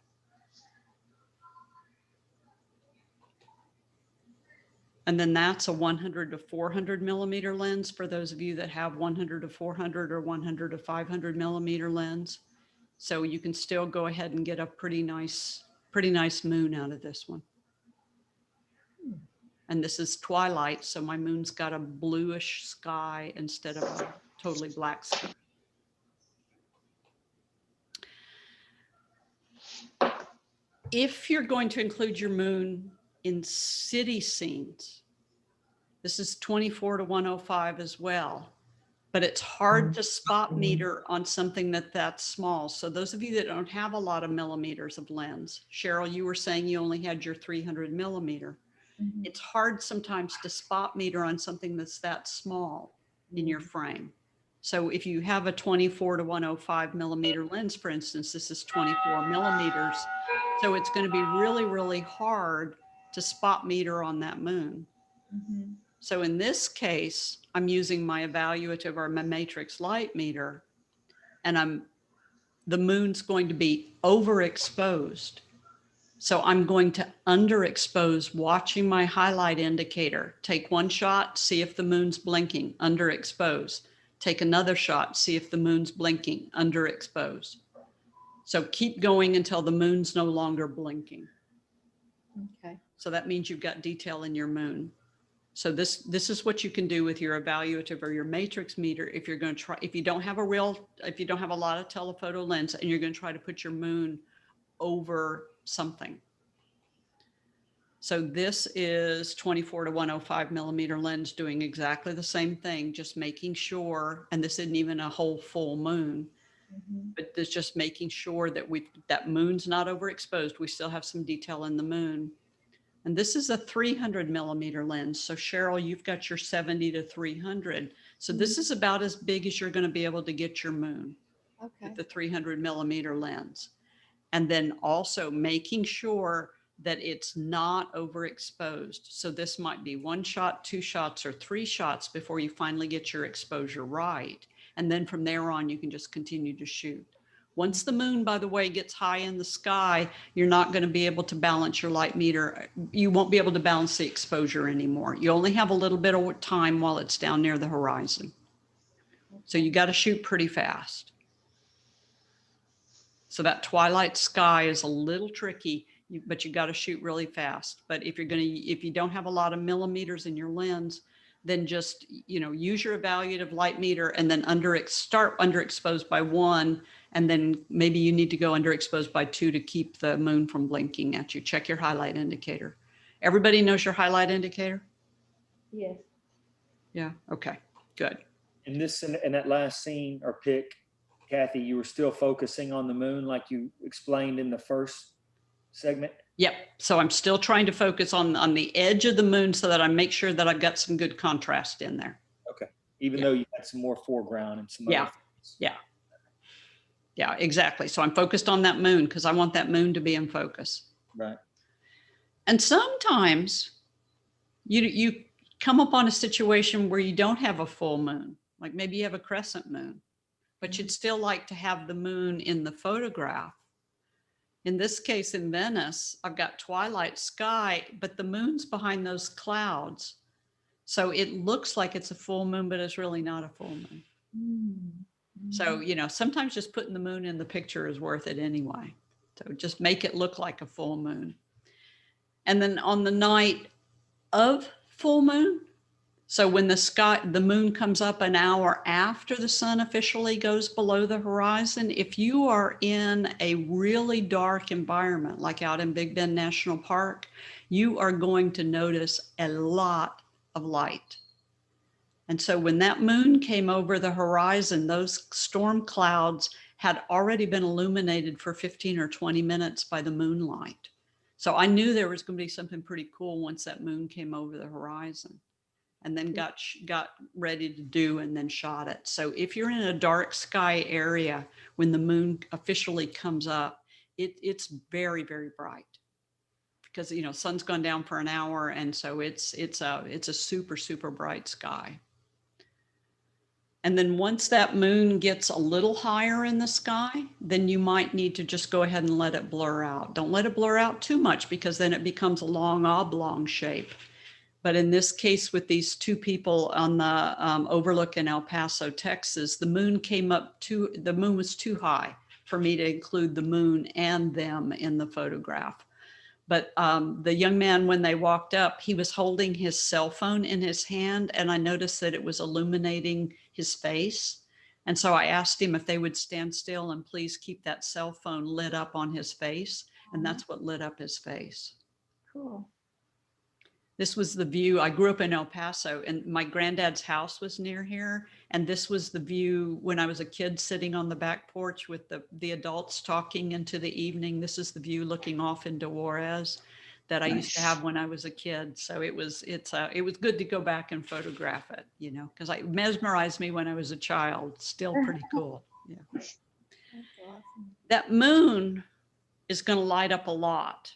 And then that's a 100 to 400 millimeter lens for those of you that have 100 to 400 or 100 to 500 millimeter lens. So you can still go ahead and get a pretty nice moon out of this one. And this is twilight, so my moon's got a bluish sky instead of a totally black sky. If you're going to include your moon in city scenes, this is 24 to 105 as well, but it's hard to spot meter on something that's small. So those of you that don't have a lot of millimeters of lens, Cheryl, you were saying you only had your 300 millimeter. It's hard sometimes to spot meter on something that's that small in your frame. So if you have a 24 to 105 millimeter lens, for instance, this is 24 millimeters. So it's going to be really, really hard to spot meter on that moon. Mhm. So in this case, I'm using my evaluative or my matrix light meter, and the moon's going to be overexposed. So I'm going to underexpose, watching my highlight indicator. Take one shot, see if the moon's blinking, underexpose. Take another shot, see if the moon's blinking, underexpose. So keep going until the moon's no longer blinking. Okay. So that means you've got detail in your moon. So this is what you can do with your evaluative or your matrix meter if you're going to try, if you don't have a lot of telephoto lens and you're going to try to put your moon over something. So this is 24 to 105 millimeter lens doing exactly the same thing, just making sure, and this isn't even a whole full moon, Mhm. but it's just making sure that that moon's not overexposed. We still have some detail in the moon. And this is a 300 millimeter lens. So Cheryl, you've got your 70 to 300. So this is about as big as you're going to be able to get your moon Okay. with the 300 millimeter lens. And then also making sure that it's not overexposed. So this might be one shot, two shots, or three shots before you finally get your exposure right. And then from there on, you can just continue to shoot. Once the moon, by the way, gets high in the sky, you're not going to be able to balance your light meter. You won't be able to balance the exposure anymore. You only have a little bit of time while it's down near the horizon. So you got to shoot pretty fast. So that twilight sky is a little tricky, but you got to shoot really fast. But if you don't have a lot of millimeters in your lens, then just, use your evaluative light meter and then start underexposed by 1. And then maybe you need to go underexposed by 2 to keep the moon from blinking at you. Check your highlight indicator. Everybody knows your highlight indicator? Yes. Yeah. Okay, good. In that last scene or pic, Kathy, you were still focusing on the moon like you explained in the first segment? Yep. So I'm still trying to focus on the edge of the moon so that I make sure that I've got some good contrast in there. Okay. Even Yeah. though you had some more foreground and some Yeah. other things. Yeah. Yeah, exactly. So I'm focused on that moon because I want that moon to be in focus. Right. And sometimes you come upon a situation where you don't have a full moon, like maybe you have a crescent moon, but you'd still like to have the moon in the photograph. In this case, in Venice, I've got twilight sky, but the moon's behind those clouds. So it looks like it's a full moon, but it's really not a full moon. Mm-hmm. So, sometimes just putting the moon in the picture is worth it anyway. So just make it look like a full moon. And then on the night of full moon, so when the moon comes up an hour after the sun officially goes below the horizon, if you are in a really dark environment, like out in Big Bend National Park, you are going to notice a lot of light. And so when that moon came over the horizon, those storm clouds had already been illuminated for 15 or 20 minutes by the moonlight. So I knew there was going to be something pretty cool once that moon came over the horizon, and then got ready to do and then shot it. So if you're in a dark sky area when the moon officially comes up, it's very, very bright because sun's gone down for an hour, and so it's a super, super bright sky. And then once that moon gets a little higher in the sky, then you might need to just go ahead and let it blur out. Don't let it blur out too much because then it becomes a long oblong shape. But in this case, with these two people on the overlook in El Paso, Texas, the moon was too high for me to include the moon and them in the photograph. But the young man, when they walked up, he was holding his cell phone in his hand, and I noticed that it was illuminating his face. And so I asked him if they would stand still and please keep that cell phone lit up on his face. And that's what lit up his face. Cool. This was the view. I grew up in El Paso, and my granddad's house was near here. And this was the view when I was a kid, sitting on the back porch with the adults talking into the evening. This is the view looking off into Juarez. that I used to Nice. have when I was a kid. So it was good to go back and photograph it, you know, because it mesmerized me when I was a child. Still pretty cool. Yeah. That's awesome. That moon is going to light up a lot.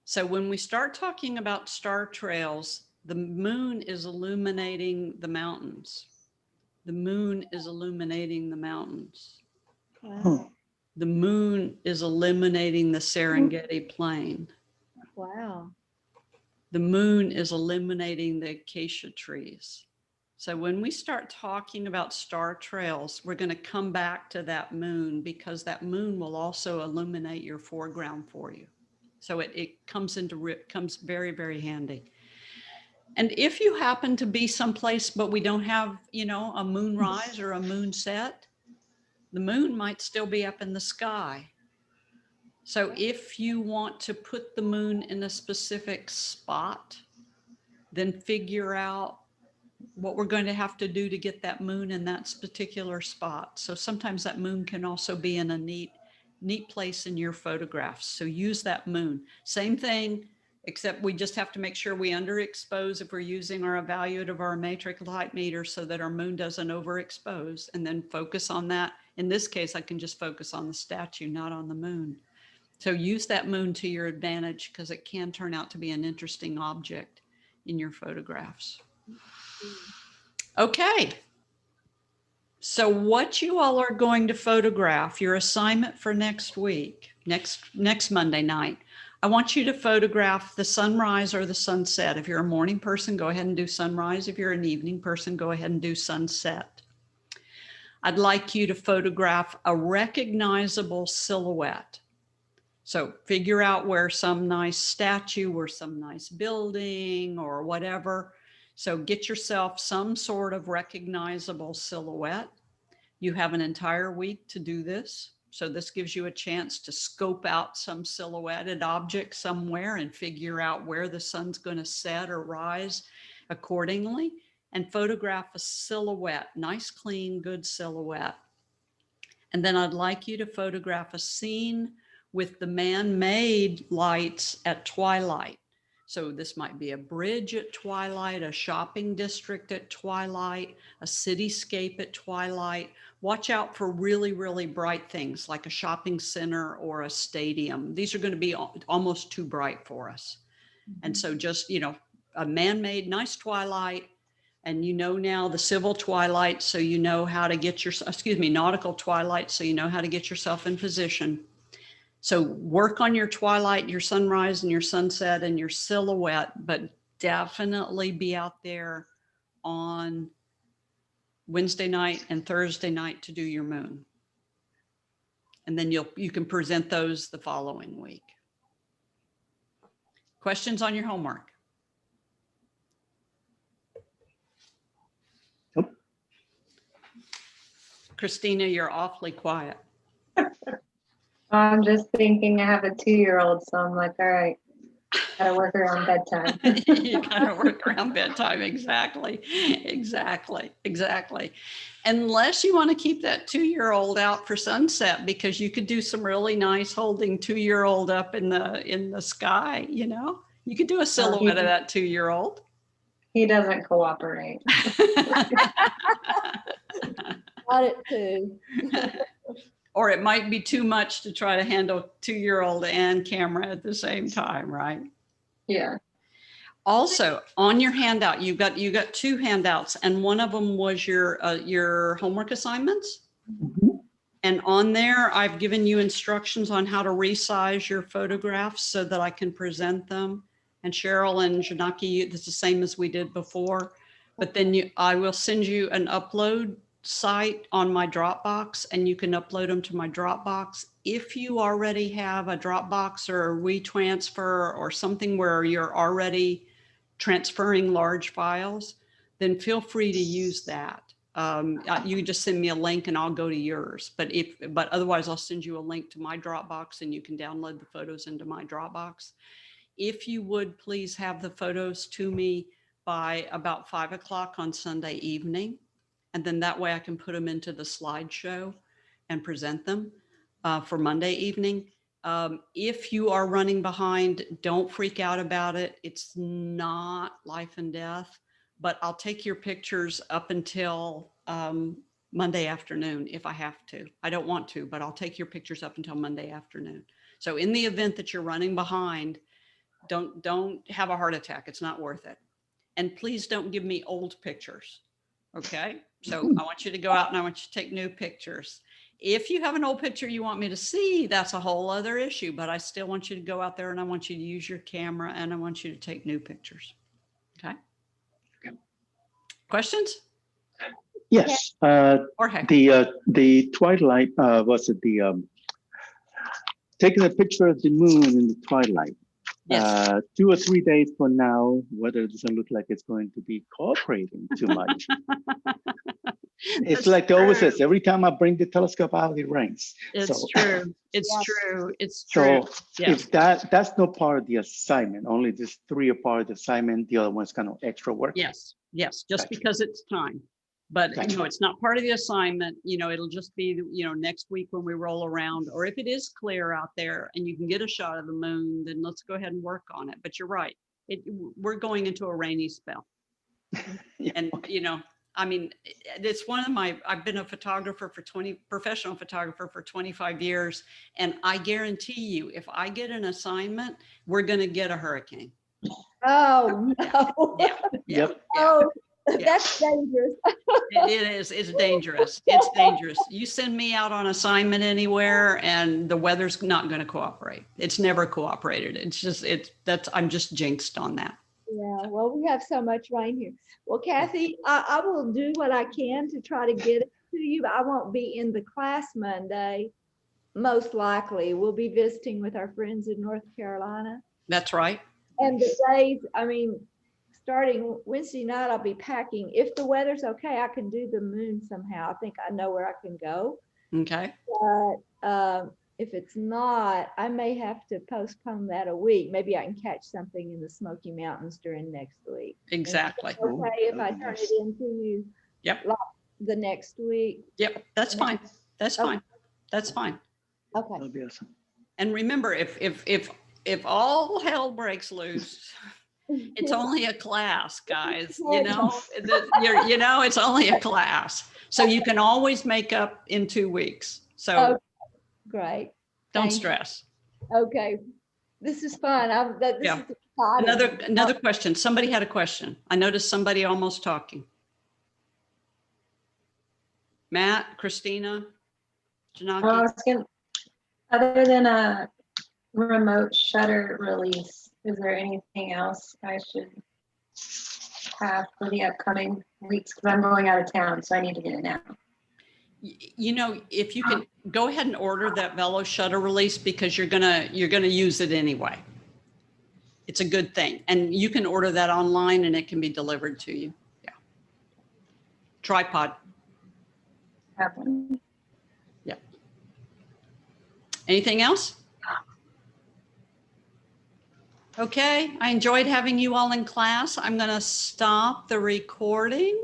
So when we start talking about star trails, the moon is illuminating the mountains. The moon is illuminating the mountains. Wow. The moon is illuminating the Serengeti plain. Wow. The moon is illuminating the acacia trees. So when we start talking about star trails, we're going to come back to that moon, because that moon will also illuminate your foreground for you. So it comes very, very handy. And if you happen to be someplace, but we don't have, you know, a moonrise or a moon set, the moon might still be up in the sky. So if you want to put the moon in a specific spot, then figure out what we're going to have to do to get that moon in that particular spot. So sometimes that moon can also be in a neat place in your photographs. So use that moon. Same thing, except we just have to make sure we underexpose if we're using our evaluative or our matrix light meter, so that our moon doesn't overexpose, and then focus on that. In this case, I can just focus on the statue, not on the moon. So use that moon to your advantage, because it can turn out to be an interesting object in your photographs. Okay. So what you all are going to photograph, your assignment for next week, next Monday night, I want you to photograph the sunrise or the sunset. If you're a morning person, go ahead and do sunrise. If you're an evening person, go ahead and do sunset. I'd like you to photograph a recognizable silhouette. So figure out where some nice statue or some nice building or whatever. So get yourself some sort of recognizable silhouette. You have an entire week to do this. So this gives you a chance to scope out some silhouetted object somewhere and figure out where the sun's going to set or rise accordingly, and photograph a silhouette, nice, clean, good silhouette. And then I'd like you to photograph a scene with the man-made lights at twilight. So this might be a bridge at twilight, a shopping district at twilight, a cityscape at twilight. Watch out for really, really bright things like a shopping center or a stadium. These are going to be almost too bright for us. And so just, you know, a man-made nice twilight. And you know now the civil twilight, so you know how to get your, nautical twilight, so you know how to get yourself in position. So work on your twilight, your sunrise and your sunset and your silhouette, but definitely be out there on Wednesday night and Thursday night to do your moon. And then you can present those the following week. Questions on your homework? Christina, you're awfully quiet. I'm just thinking I have a 2-year-old, so I'm like, all right, gotta work around bedtime. You gotta work around bedtime. Exactly. Unless you want to keep that 2-year-old out for sunset, because you could do some really nice holding 2-year-old up in the sky. You know, you could do a silhouette of that 2-year-old. He doesn't cooperate. Got it too. Or it might be too much to try to handle 2-year-old and camera at the same time, right? Yeah. Also, on your handout, you got 2 handouts, and one of them was your homework assignments. And on there, I've given you instructions on how to resize your photographs so that I can present them. And Cheryl and Janaki, it's the same as we did before. But then I will send you an upload site on my Dropbox, and you can upload them to my Dropbox. If you already have a Dropbox or a WeTransfer or something where you're already transferring large files, then feel free to use that. You can just send me a link and I'll go to yours. But otherwise, I'll send you a link to my Dropbox and you can download the photos into my Dropbox. If you would please have the photos to me by about 5 o'clock on Sunday evening. And then that way I can put them into the slideshow and present them for Monday evening. If you are running behind, don't freak out about it. It's not life and death, but I'll take your pictures up until Monday afternoon if I have to. I don't want to, but I'll take your pictures up until Monday afternoon. So in the event that you're running behind, don't have a heart attack. It's not worth it. And please don't give me old pictures. Okay. So I want you to go out and I want you to take new pictures. If you have an old picture you want me to see, that's a whole other issue, but I still want you to go out there and I want you to use your camera and I want you to take new pictures. Okay. Okay. Questions? Yes. Or heck. The twilight, was it the taking a picture of the moon in the twilight? Yes. 2 or 3 days from now, weather doesn't look like it's going to be cooperating too much. It's That's like they always true. says, every time I bring the telescope out, it rains. It's So- true. It's Yeah. true. It's true. So Yes. if that's not part of the assignment, only these 3 are part of the assignment, the other one's kind of extra work. Yes. Yes. Just Gotcha. because it's time. But Gotcha. you know, it's not part of the assignment. You know, it'll just be, you know, next week when we roll around, or if it is clear out there and you can get a shot of the moon, then let's go ahead and work on it. But you're right. We're going into a rainy spell. Yeah, And, okay. you know, I mean, it's one of I've been a photographer for professional photographer for 25 years. And I guarantee you, if I get an assignment, we're going to get a hurricane. Oh, no. Yeah. Yeah. Yep. Oh, Yeah. that's dangerous. It is. It's dangerous. It's dangerous. You send me out on assignment anywhere and the weather's not going to cooperate. It's never cooperated. It's just, I'm just jinxed on that. Yeah, well, we have so much rain here. Well, Kathy, I will do what I can to try to get it to you, but I won't be in the class Monday, most likely. We'll be visiting with our friends in North Carolina. That's right. And the days, I mean, starting Wednesday night, I'll be packing. If the weather's okay, I can do the moon somehow. I think I know where I can go. Okay. But if it's not, I may have to postpone that a week. Maybe I can catch something in the Smoky Mountains during next week. Exactly. Ooh, Okay, if I that'd be turn nice. it into you. Yep. like the next week. Yep. That's fine. That's Okay. fine. That's fine. Okay. That'll be awesome. And remember, if all hell breaks loose, it's only a class, guys. You know, you know, it's only a class. So you can always make up in 2 weeks. So Okay, great. don't Thank you. stress. Okay. This is fun. This Yeah. is exciting. Another question. Somebody had a question. I noticed somebody almost talking. Matt, Christina, Janaki. Other than a remote shutter release, is there anything else I should have for the upcoming weeks? Because I'm going out of town, so I need to get it now. You know, if you can go ahead and order that Velo shutter release, because you're gonna use it anyway. It's a good thing, and you can order that online and it can be delivered to you. Yeah. Tripod. Have one. Yeah. Anything else? Okay, I enjoyed having you all in class. I'm going to stop the recording.